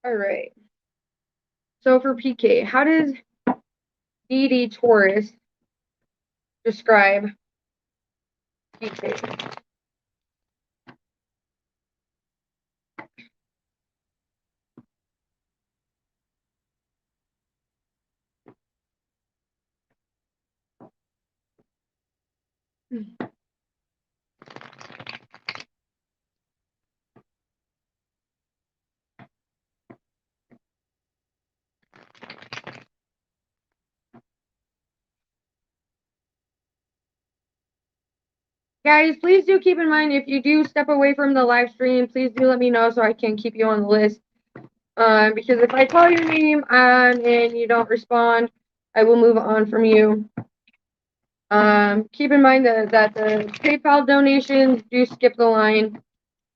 All right. So for PK, how does DD Taurus describe PK? Guys, please do keep in mind, if you do step away from the live stream, please do let me know so I can keep you on the list. Because if I call your name and you don't respond, I will move on from you. Keep in mind that the PayPal donations do skip the line.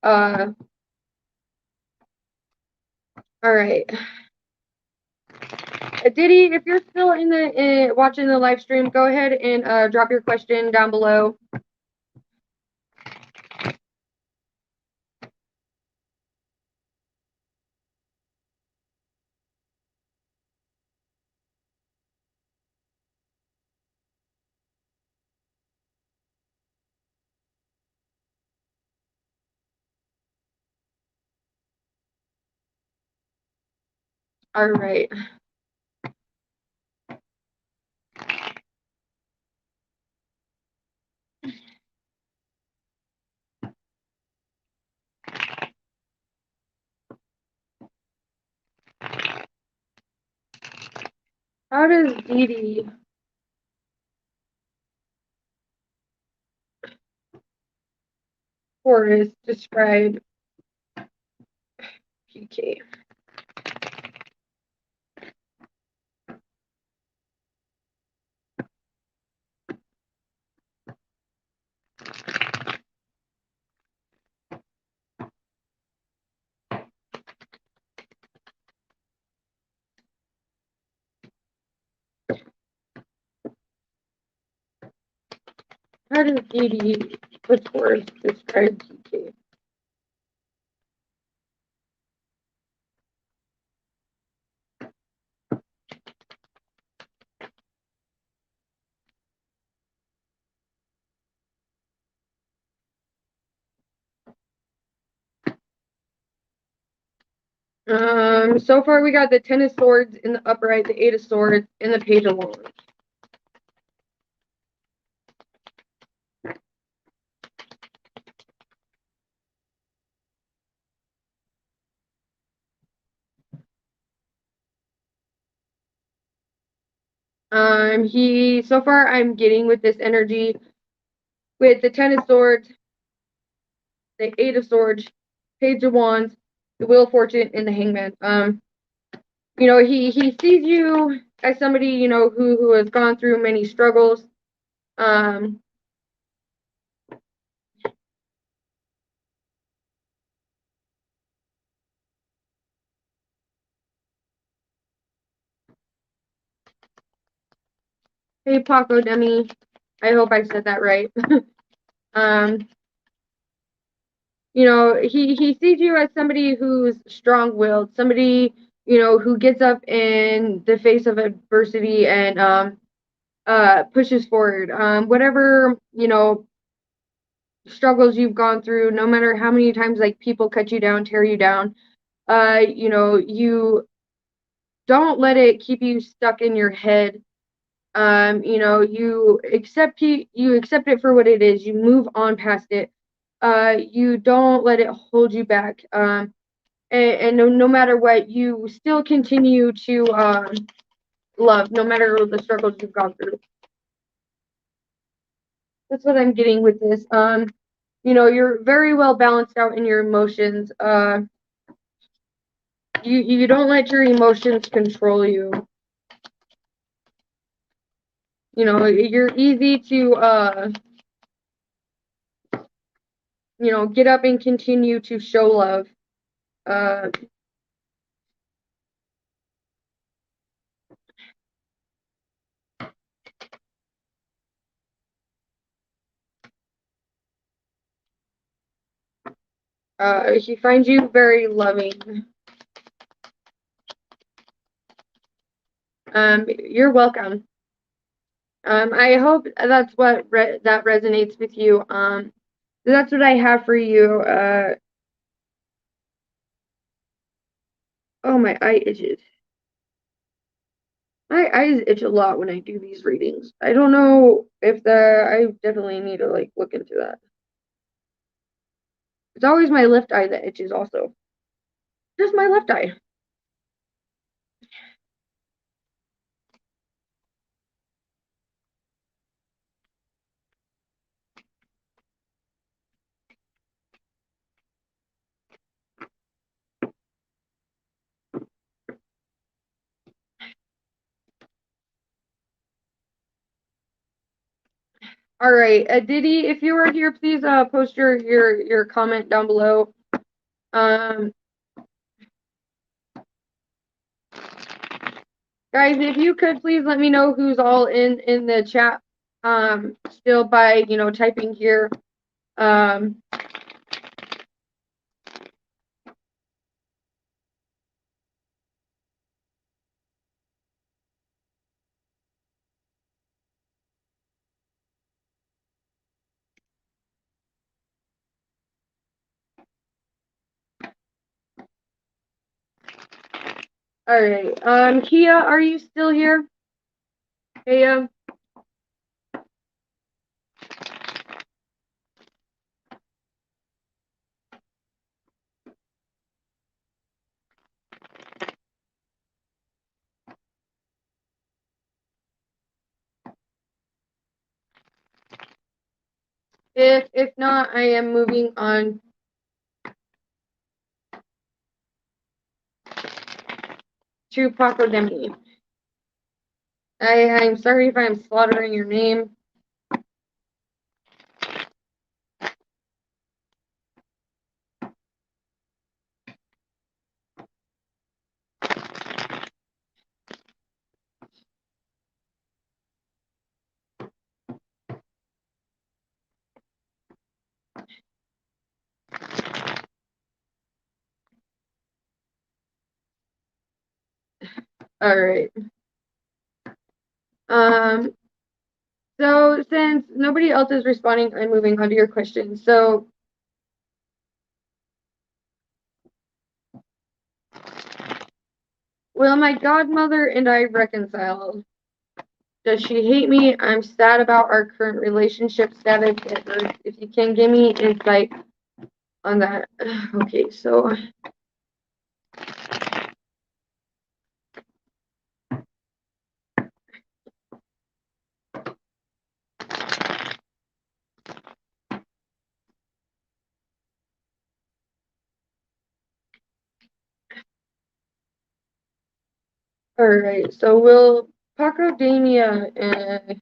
All right. Diddy, if you're still watching the live stream, go ahead and drop your question down below. All right. How does Didi Forrest describe PK? How does Didi Forrest describe PK? So far we got the Ten of Swords in the upright, the Eight of Swords, and the Page of Wands. So far I'm getting with this energy with the Ten of Swords, the Eight of Swords, Page of Wands, the Wheel of Fortune, and the Hangman. He sees you as somebody, who has gone through many struggles. Hey, Paco Demi. I hope I said that right. He sees you as somebody who's strong-willed, somebody, who gets up in the face of adversity and pushes forward. Whatever, struggles you've gone through, no matter how many times like people cut you down, tear you down, you don't let it keep you stuck in your head. You accept it for what it is. You move on past it. You don't let it hold you back. And no matter what, you still continue to love, no matter the struggles you've gone through. That's what I'm getting with this. You're very well balanced out in your emotions. You don't let your emotions control you. You're easy to get up and continue to show love. He finds you very loving. You're welcome. I hope that's what that resonates with you. That's what I have for you. Oh, my eye itches. My eyes itch a lot when I do these readings. I don't know if I definitely need to like look into that. It's always my left eye that itches also. Just my left eye. All right, Diddy, if you are here, please post your comment down below. Guys, if you could please let me know who's all in the chat. Still by typing here. All right. Kia, are you still here? Hey, if not, I am moving on to Paco Demi. I'm sorry if I'm slaughtering your name. All right. So since nobody else is responding, I'm moving on to your question. So, will my godmother and I reconcile? Does she hate me? I'm sad about our current relationship status. If you can give me insight on that. Okay, so. All right, so will Paco Demi and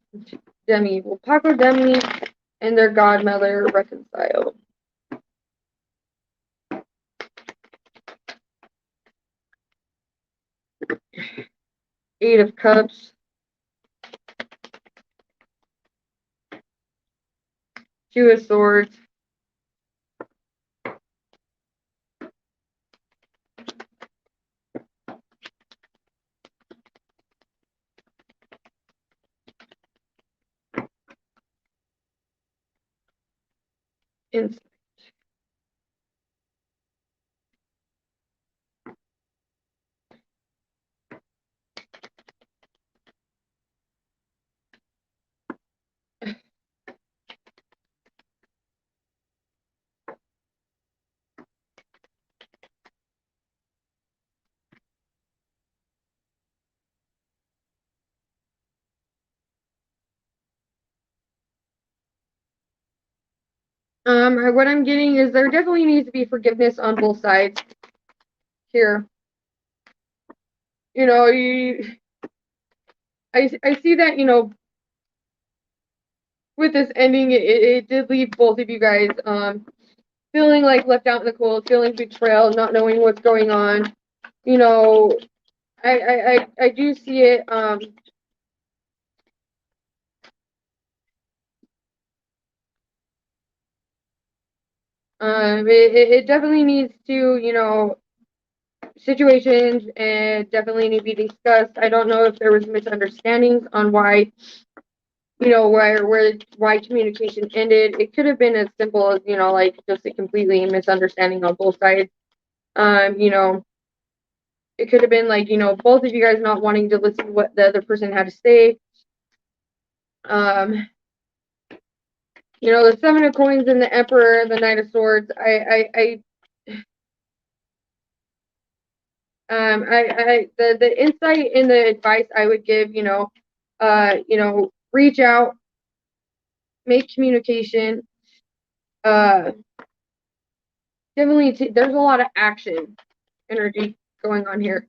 their godmother reconcile? Eight of Cups, Two of Swords, and what I'm getting is there definitely needs to be forgiveness on both sides here. I see that, with this ending, it did leave both of you guys feeling like left out in the cold, feeling betrayal, not knowing what's going on. I do see it. It definitely needs to, situations and definitely need to be discussed. I don't know if there was misunderstandings on why, why communication ended. It could have been as simple as, like just a completely misunderstanding on both sides. It could have been like, both of you guys not wanting to listen to what the other person had to say. The Seven of Coins and the Emperor, the Knight of Swords. The insight and the advice I would give, reach out, make communication. Definitely, there's a lot of action energy going on here.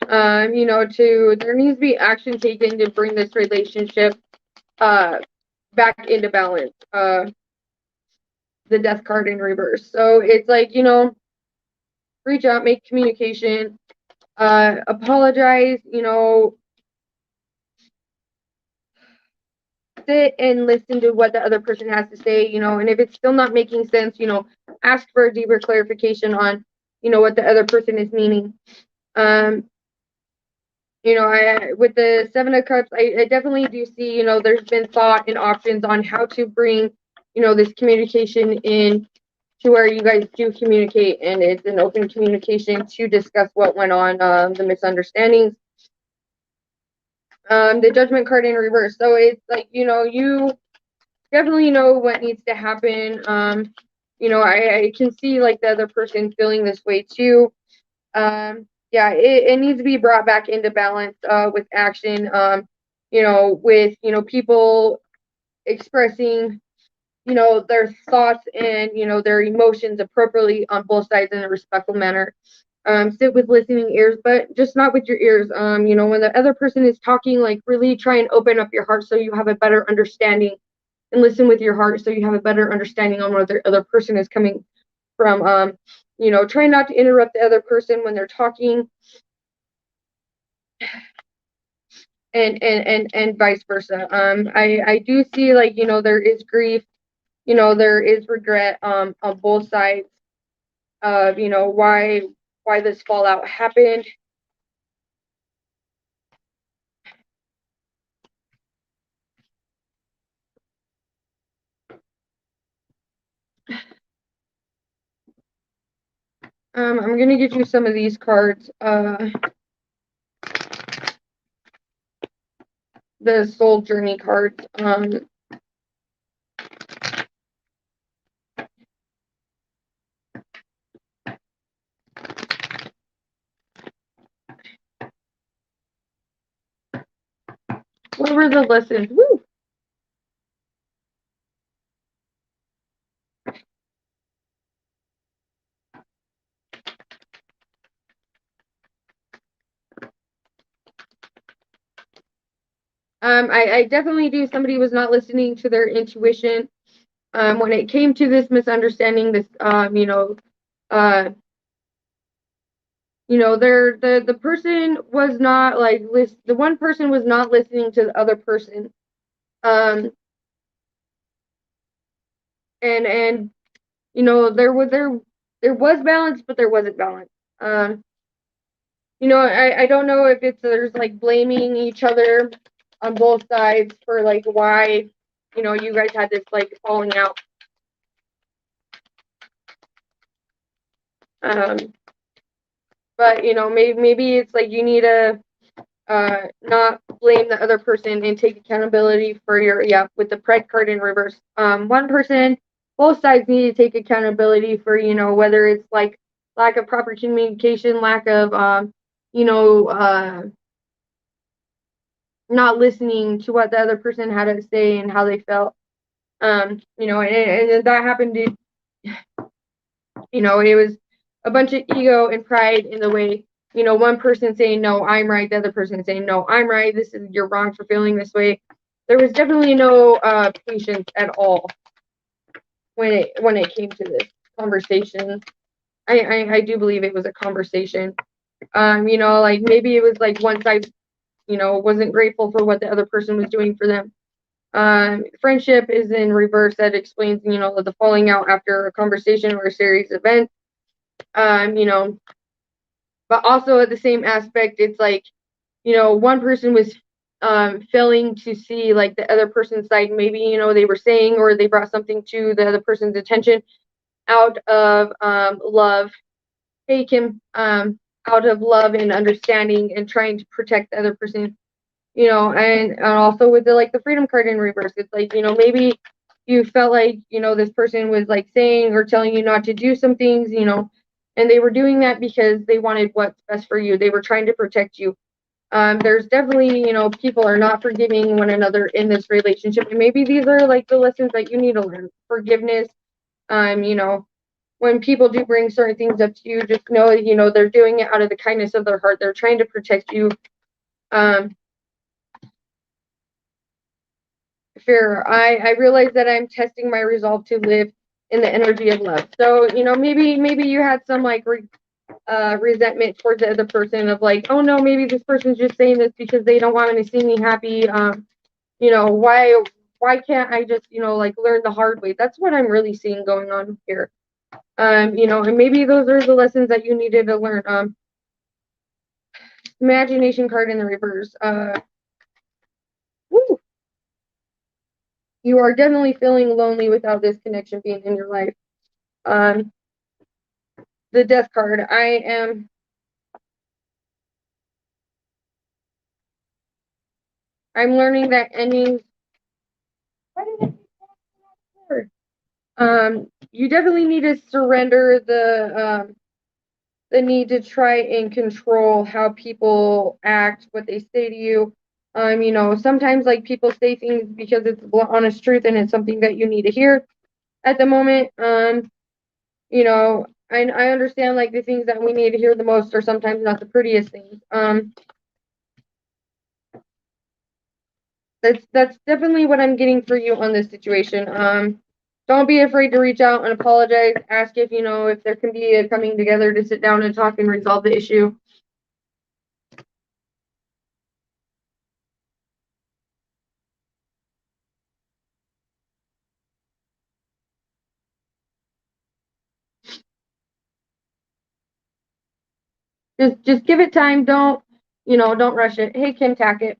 There needs to be action taken to bring this relationship back into balance. The Death card in reverse. So it's like, reach out, make communication, apologize, sit and listen to what the other person has to say, and if it's still not making sense, ask for a deeper clarification on, what the other person is meaning. With the Seven of Cups, I definitely do see, there's been thought and options on how to bring, this communication in to where you guys do communicate and it's an open communication to discuss what went on, the misunderstandings. The Judgment card in reverse. So it's like, you definitely know what needs to happen. I can see like the other person feeling this way too. It needs to be brought back into balance with action. With people expressing their thoughts and their emotions appropriately on both sides in a respectful manner. Sit with listening ears, but just not with your ears. When the other person is talking, like really try and open up your heart so you have a better understanding, and listen with your heart so you have a better understanding on where the other person is coming from. Try not to interrupt the other person when they're talking, and vice versa. I do see like there is grief, there is regret on both sides of why this fallout happened. I'm gonna get you some of these cards. The Soul Journey cards. What were the lessons? Woo! I definitely do. Somebody was not listening to their intuition. When it came to this misunderstanding, this, the person was not like the one person was not listening to the other person. And there was balance, but there wasn't balance. I don't know if there's like blaming each other on both sides for like why, you guys had this like falling out. But maybe it's like you need to not blame the other person and take accountability for with the Pride card in reverse. One person, both sides need to take accountability for whether it's like lack of proper communication, lack of not listening to what the other person had to say and how they felt. And that happened to, it was a bunch of ego and pride in the way, one person saying, no, I'm right, the other person saying, no, I'm right, you're wrong for feeling this way. There was definitely no patience at all when it came to this conversation. I do believe it was a conversation. Like maybe it was like one side, wasn't grateful for what the other person was doing for them. Friendship is in reverse. That explains, the falling out after a conversation or a serious event. But also at the same aspect, it's like, one person was failing to see like the other person's side. Maybe, they were saying or they brought something to the other person's attention out of love. Hey, Kim, out of love and understanding and trying to protect the other person, and also with the freedom card in reverse, it's like, maybe you felt like, this person was like saying or telling you not to do some things, and they were doing that because they wanted what's best for you. They were trying to protect you. There's definitely, people are not forgiving one another in this relationship, and maybe these are like the lessons that you need to learn. Forgiveness. When people do bring certain things up to you, just know, they're doing it out of the kindness of their heart. They're trying to protect you. Fear. I realize that I'm testing my resolve to live in the energy of love. So, maybe you had some like resentment towards the other person of like, oh no, maybe this person's just saying this because they don't want me to see me happy. Why can't I just, like learn the hard way? That's what I'm really seeing going on here. And maybe those are the lessons that you needed to learn. Imagination card in the reverse. Woo, you are definitely feeling lonely without this connection being in your life. The death card. I'm learning that endings. Why did you definitely need to surrender the need to try and control how people act, what they say to you. Sometimes like people say things because it's the honest truth and it's something that you need to hear at the moment. I understand like the things that we need to hear the most are sometimes not the prettiest things. That's definitely what I'm getting for you on this situation. Don't be afraid to reach out and apologize. Ask if there can be a coming together to sit down and talk and resolve the issue. Just give it time. Don't rush it. Hey, Kim Tackett.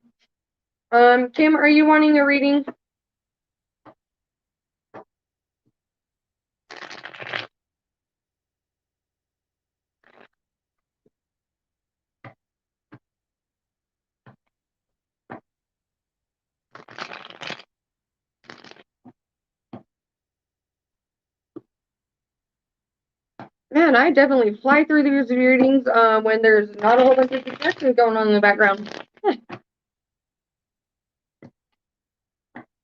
Kim, are you wanting a reading? Man, I definitely fly through these readings when there's not a whole bunch of distractions going on in the background.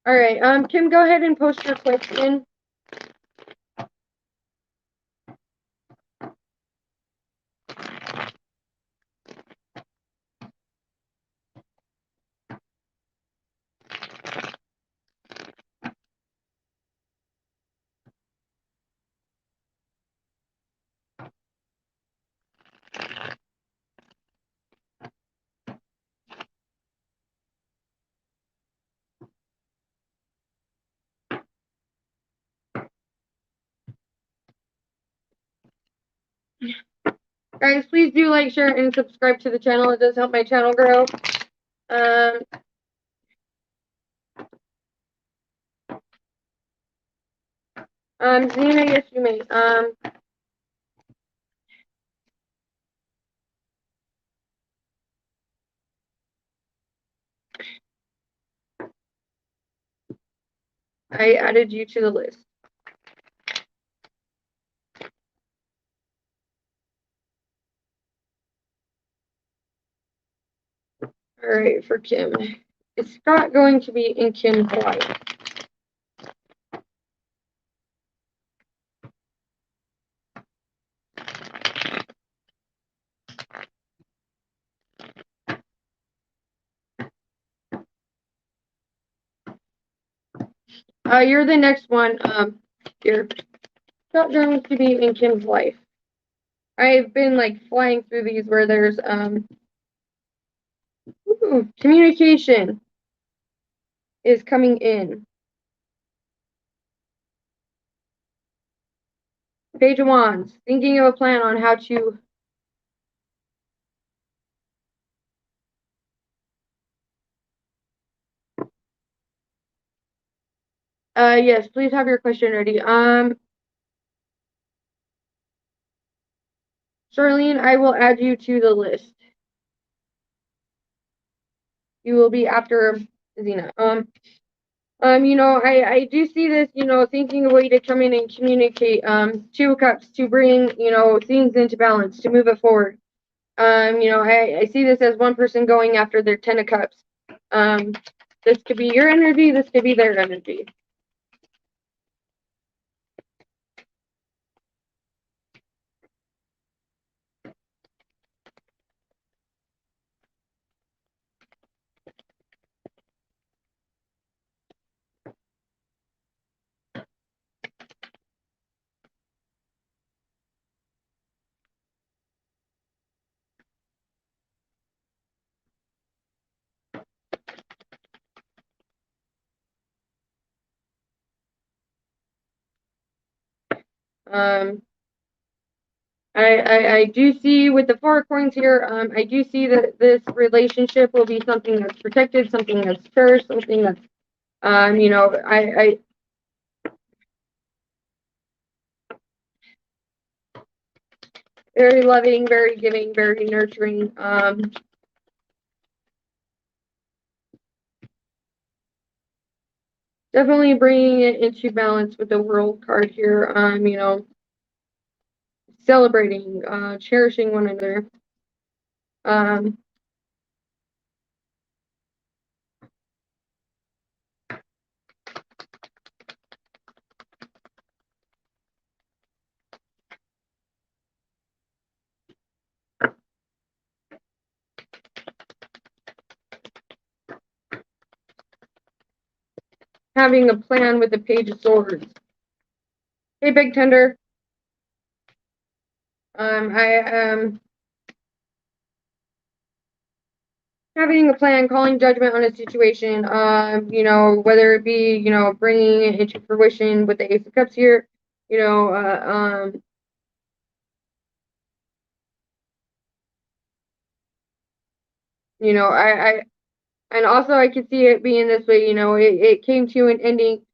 All right, Kim, go ahead and post your question. Guys, please do like, share, and subscribe to the channel. It does help my channel grow. Zena, yes, you may. I added you to the list. All right, for Kim. Is Scott going to be in Kim's life? You're the next one. You're Scott going to be in Kim's life. I've been like flying through these where there's communication. is coming in. Page of Wands, thinking of a plan on how to yes, please have your question ready. Charlene, I will add you to the list. You will be after Zena. I do see this, thinking a way to come in and communicate, Two of Cups to bring, things into balance, to move it forward. I see this as one person going after their Ten of Cups. This could be your energy, this could be their energy. I do see with the Four of Coins here, I do see that this relationship will be something that's protected, something that's cherished, something that's, very loving, very giving, very nurturing. Definitely bringing it into balance with the World card here. Celebrating, cherishing one another. Having a plan with the Page of Swords. Hey, Big Tender. Having a plan, calling judgment on a situation, whether it be, bringing it into fruition with the Ace of Cups here, and also I could see it being this way, it came to an ending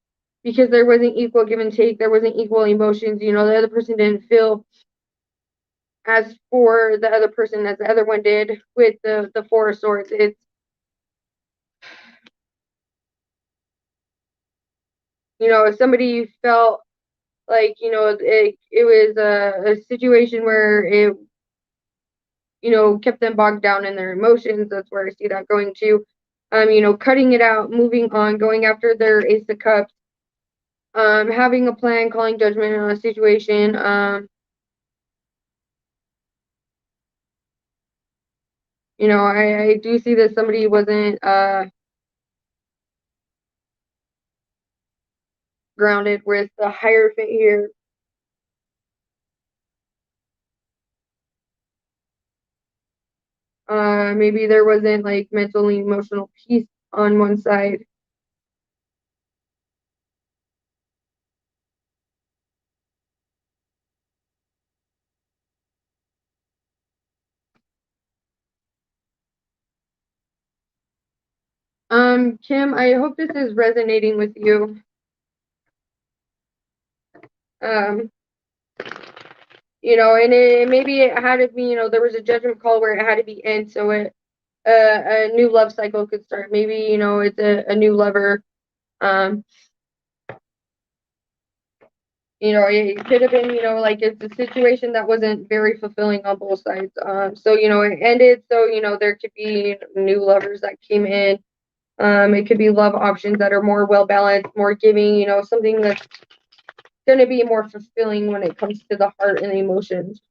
because there wasn't equal give and take, there wasn't equal emotions, the other person didn't feel as for the other person as the other one did with the Four of Swords. It's if somebody felt like it was a situation where it kept them bogged down in their emotions. That's where I see that going to. Cutting it out, moving on, going after their Ace of Cups, having a plan, calling judgment on a situation. I do see that somebody wasn't grounded with the Hierophant here. Maybe there wasn't like mentally emotional peace on one side. Kim, I hope this is resonating with you. And maybe it had to be, there was a judgment call where it had to be end, so a new love cycle could start. Maybe, it's a new lover. It could have been, like it's a situation that wasn't very fulfilling on both sides. So, it ended. So, there could be new lovers that came in. It could be love options that are more well balanced, more giving, something that's going to be more fulfilling when it comes to the heart and the emotions.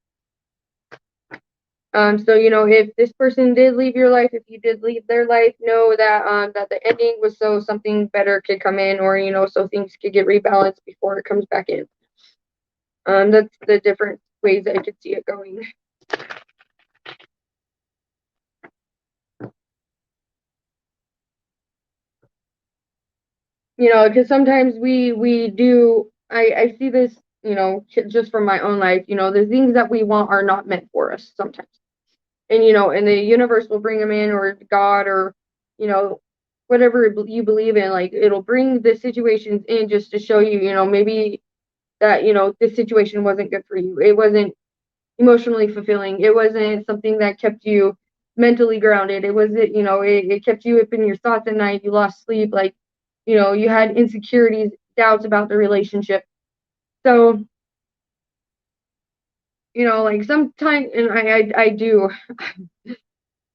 So if this person did leave your life, if you did leave their life, know that that the ending was so something better could come in, or so things could get rebalanced before it comes back in. That's the different ways I could see it going. because sometimes we do. I see this, just from my own life. The things that we want are not meant for us sometimes, and the universe will bring them in, or God, or you know, whatever you believe in. Like it'll bring the situations in just to show you, maybe that this situation wasn't good for you. It wasn't emotionally fulfilling. It wasn't something that kept you mentally grounded. It wasn't, it kept you up in your thoughts at night. You lost sleep. Like, you had insecurities, doubts about the relationship. So, like sometimes, and I do,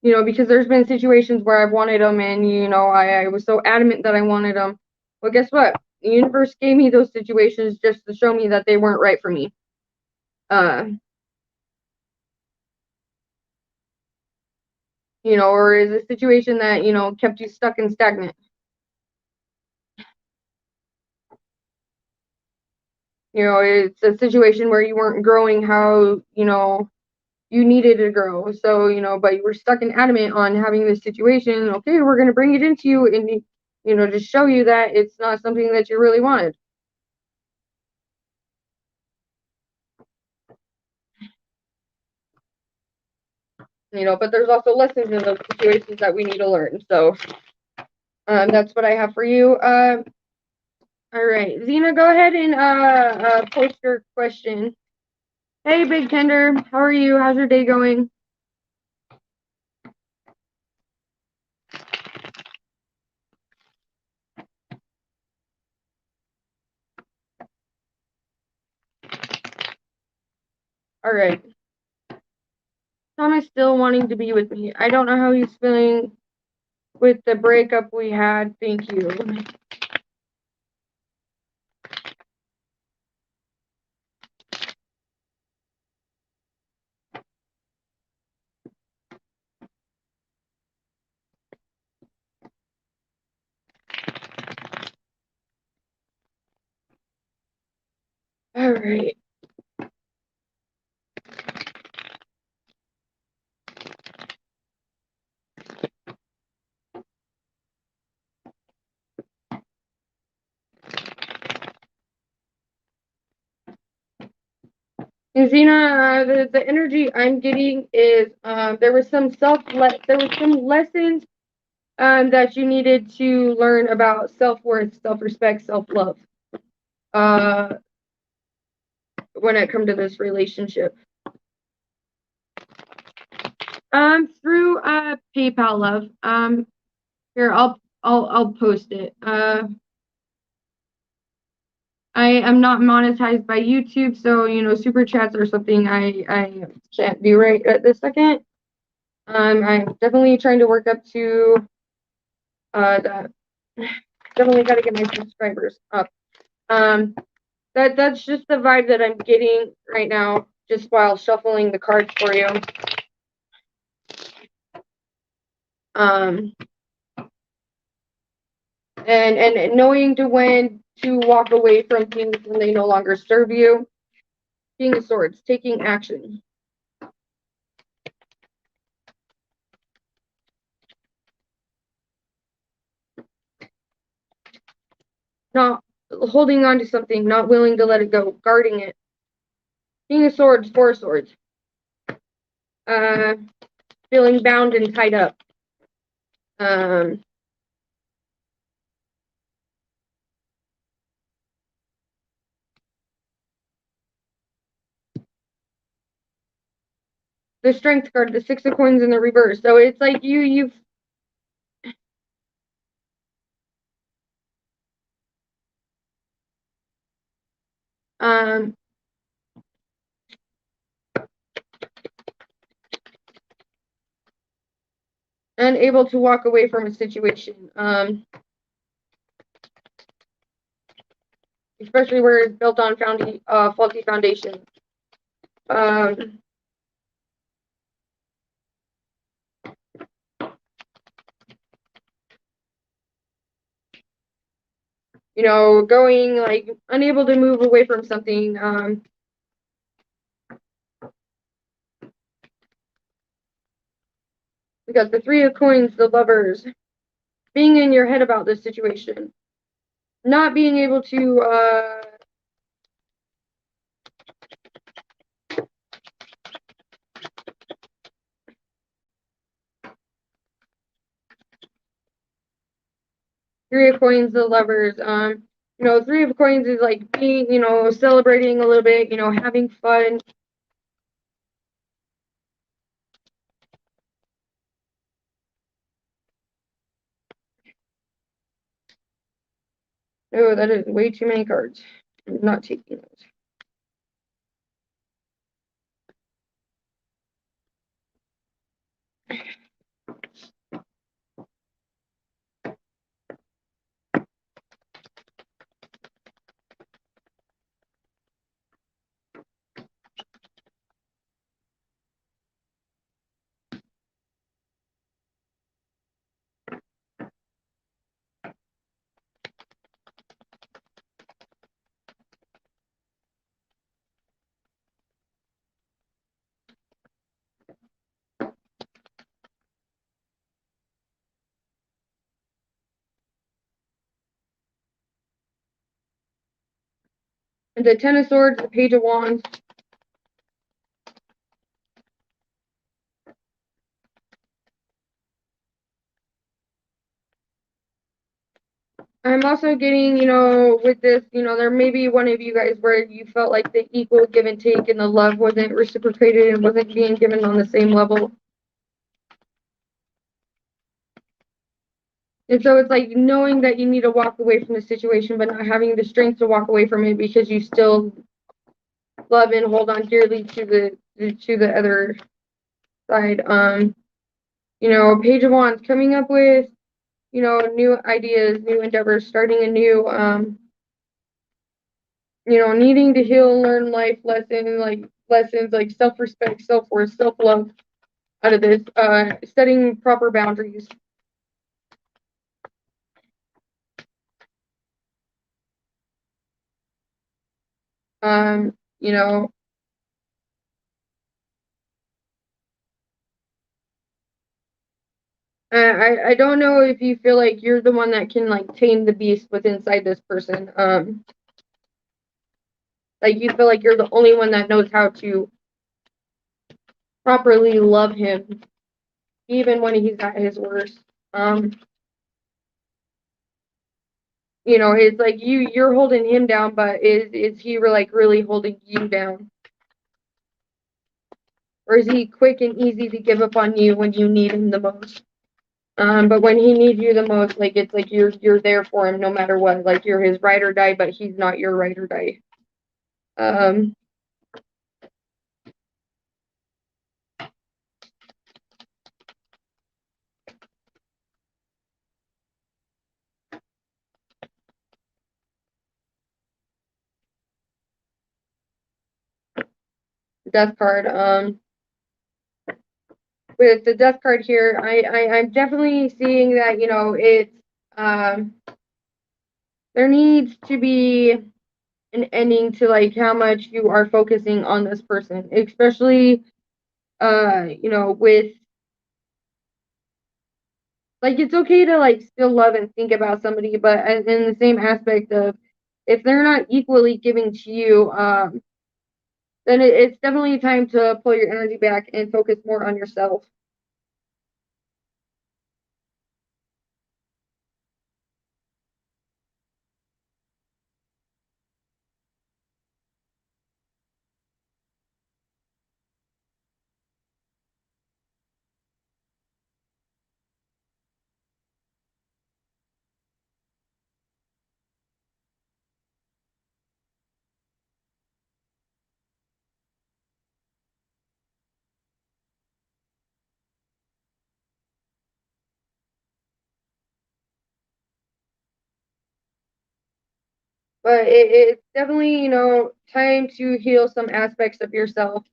because there's been situations where I've wanted them, and, I was so adamant that I wanted them. Well, guess what? The universe gave me those situations just to show me that they weren't right for me. Uh, or is a situation that, kept you stuck and stagnant. It's a situation where you weren't growing how, you needed to grow. So, but you were stuck and adamant on having this situation. Okay, we're going to bring it into you and, just show you that it's not something that you really wanted. But there's also lessons in those situations that we need to learn. So that's what I have for you. All right, Zena, go ahead and post your question. Hey, Big Tender, how are you? How's your day going? All right. Tom is still wanting to be with me. I don't know how he's feeling with the breakup we had. Thank you. All right. And Zena, the energy I'm getting is there was some lessons that you needed to learn about self-worth, self-respect, self-love when it comes to this relationship. Through PayPal, love. Here, I'll post it. I am not monetized by YouTube, so super chats are something I can't do right at this second. I'm definitely trying to work up to that. Definitely got to get my subscribers up. That's just the vibe that I'm getting right now, just while shuffling the cards for you. And knowing when to walk away from things when they no longer serve you. King of Swords, taking action. Not holding on to something, not willing to let it go, guarding it. King of Swords, Four of Swords. Feeling bound and tied up. The Strength card, the Six of Coins in the reverse. So it's like you've unable to walk away from a situation. Especially where it's built on faulty foundation. Going like unable to move away from something. We got the Three of Coins, the Lovers, being in your head about this situation. not being able to Three of Coins, the lovers. Three of Coins is like being, celebrating a little bit, having fun. Oh, that is way too many cards. I'm not taking those. The Ten of Swords, the Page of Wands. I'm also getting, with this, there may be one of you guys where you felt like the equal give and take and the love wasn't reciprocated and wasn't being given on the same level. And so it's like knowing that you need to walk away from the situation, but not having the strength to walk away from it because you still love and hold on dearly to the other side. Page of Wands, coming up with, new ideas, new endeavors, starting a new, needing to heal, learn life lessons like self-respect, self-worth, self-love out of this, setting proper boundaries. Um, you know, I don't know if you feel like you're the one that can like tame the beast within inside this person. Like you feel like you're the only one that knows how to properly love him, even when he's at his worst. It's like you're holding him down, but is he like really holding you down? Or is he quick and easy to give up on you when you need him the most? But when he needs you the most, like it's like you're there for him no matter what. Like you're his ride or die, but he's not your ride or die. Um, Death card. With the death card here, I'm definitely seeing that it's there needs to be an ending to like how much you are focusing on this person, especially with like it's okay to like still love and think about somebody, but in the same aspect of if they're not equally giving to you, then it's definitely time to pull your energy back and focus more on yourself. But it's definitely time to heal some aspects of yourself.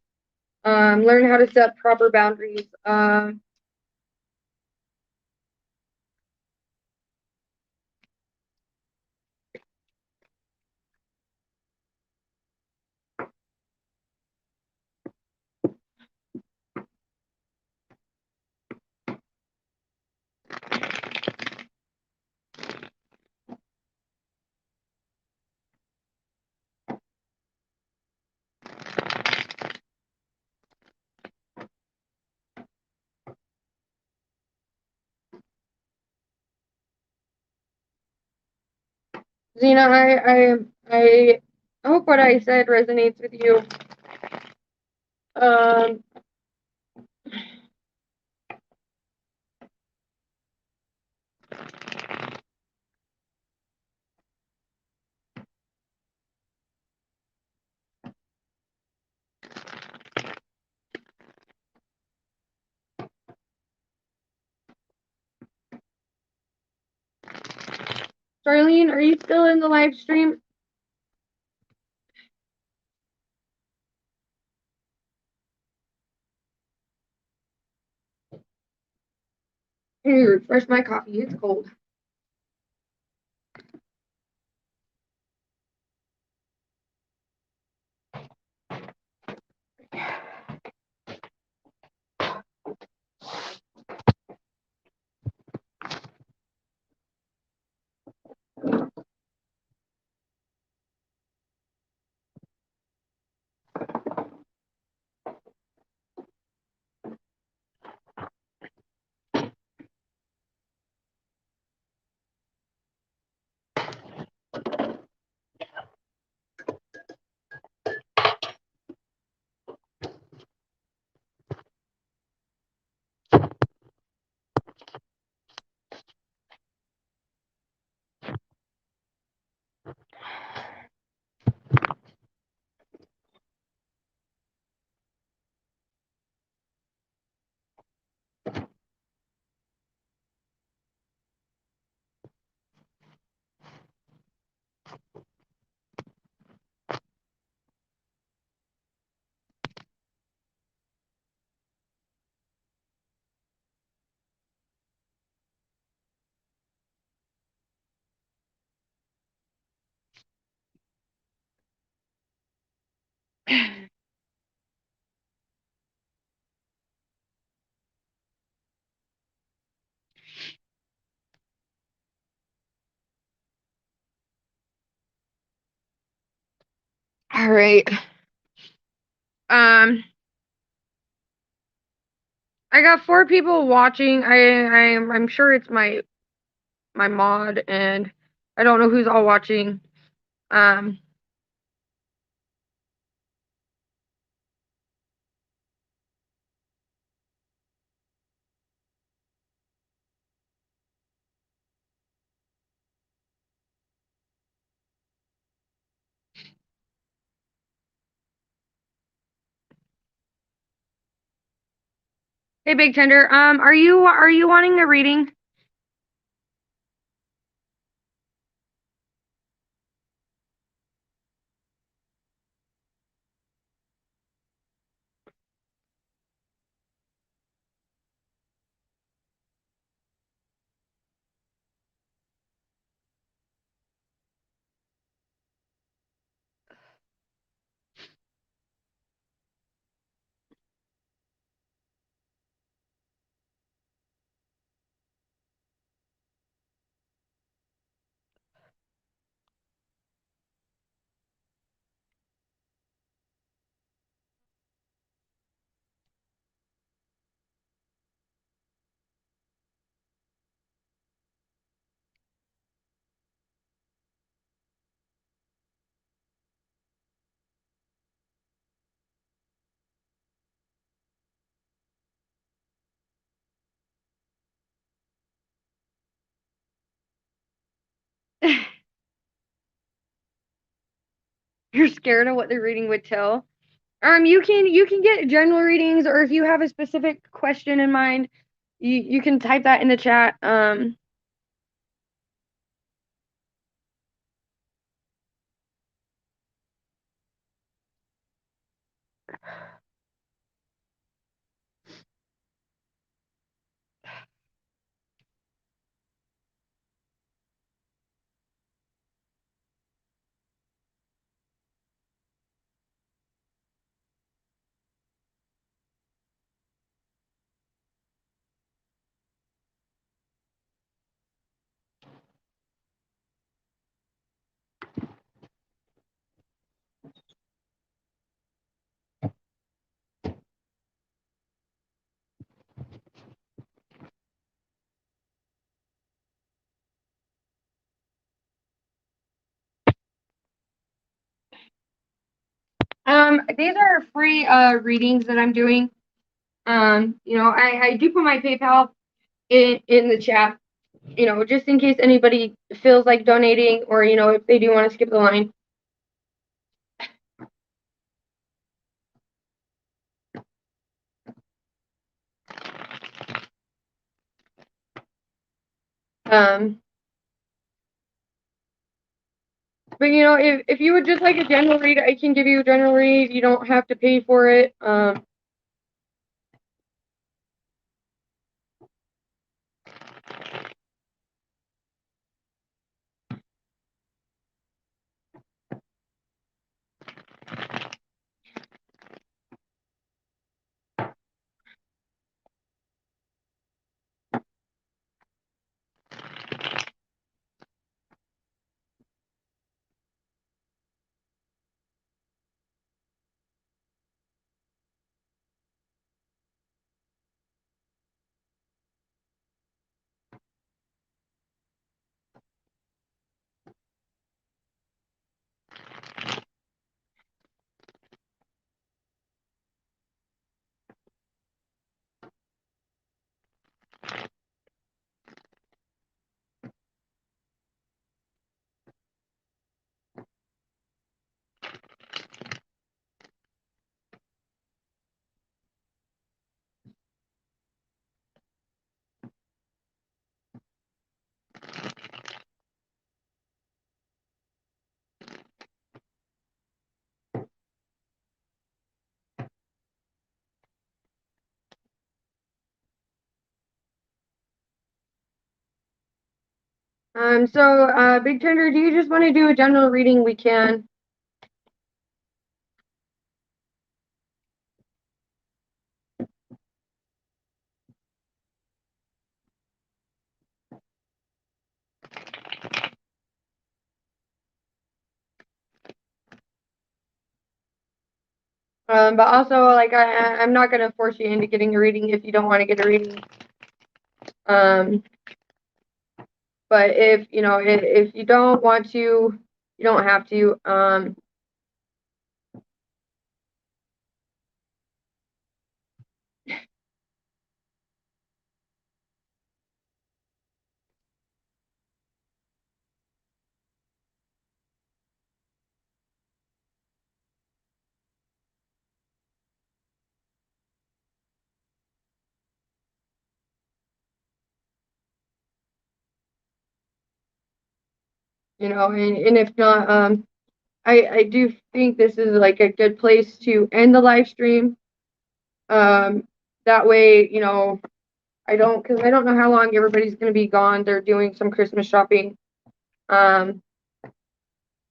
Learn how to set proper boundaries. Zena, I hope what I said resonates with you. Um, Darlene, are you still in the live stream? I need to refresh my coffee. It's cold. All right. I got 4 people watching. I'm sure it's my mod, and I don't know who's all watching. Um, hey, Big Tender. Are you wanting a reading? You're scared of what the reading would tell. You can get general readings, or if you have a specific question in mind, you can type that in the chat. These are free readings that I'm doing. I do put my PayPal in the chat, just in case anybody feels like donating, or if they do want to skip the line. But if you would just like a general read, I can give you a general read. You don't have to pay for it. Big Tender, do you just want to do a general reading? We can. But also, like, I'm not going to force you into getting a reading if you don't want to get a reading. But if you don't want to, you don't have to. And if not, I do think this is like a good place to end the live stream. That way, because I don't know how long everybody's going to be gone. They're doing some Christmas shopping. And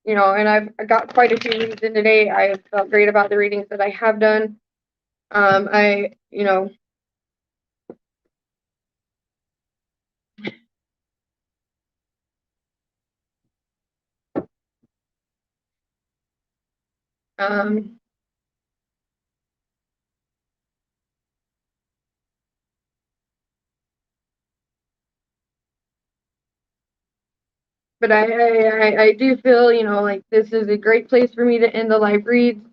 I got quite a few readings in today. I felt great about the readings that I have done. I, you know, um, but I do feel, like this is a great place for me to end the live reads.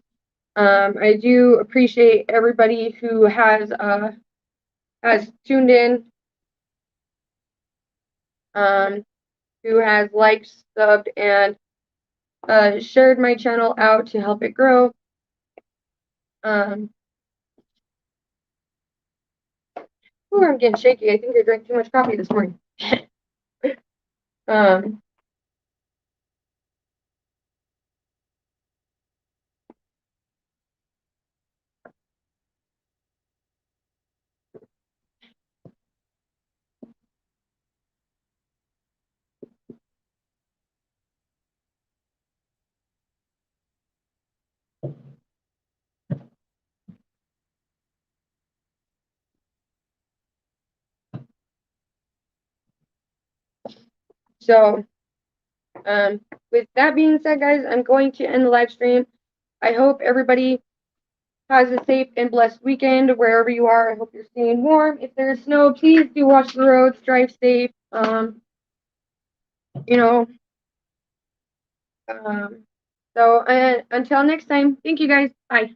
I do appreciate everybody who has tuned in, who has liked, subbed, and shared my channel out to help it grow. I'm getting shaky. I think I drank too much coffee this morning. um, so, with that being said, guys, I'm going to end the live stream. I hope everybody has a safe and blessed weekend wherever you are. I hope you're staying warm. If there's snow, please do watch the roads, drive safe. You know, um, So until next time, thank you guys. Bye.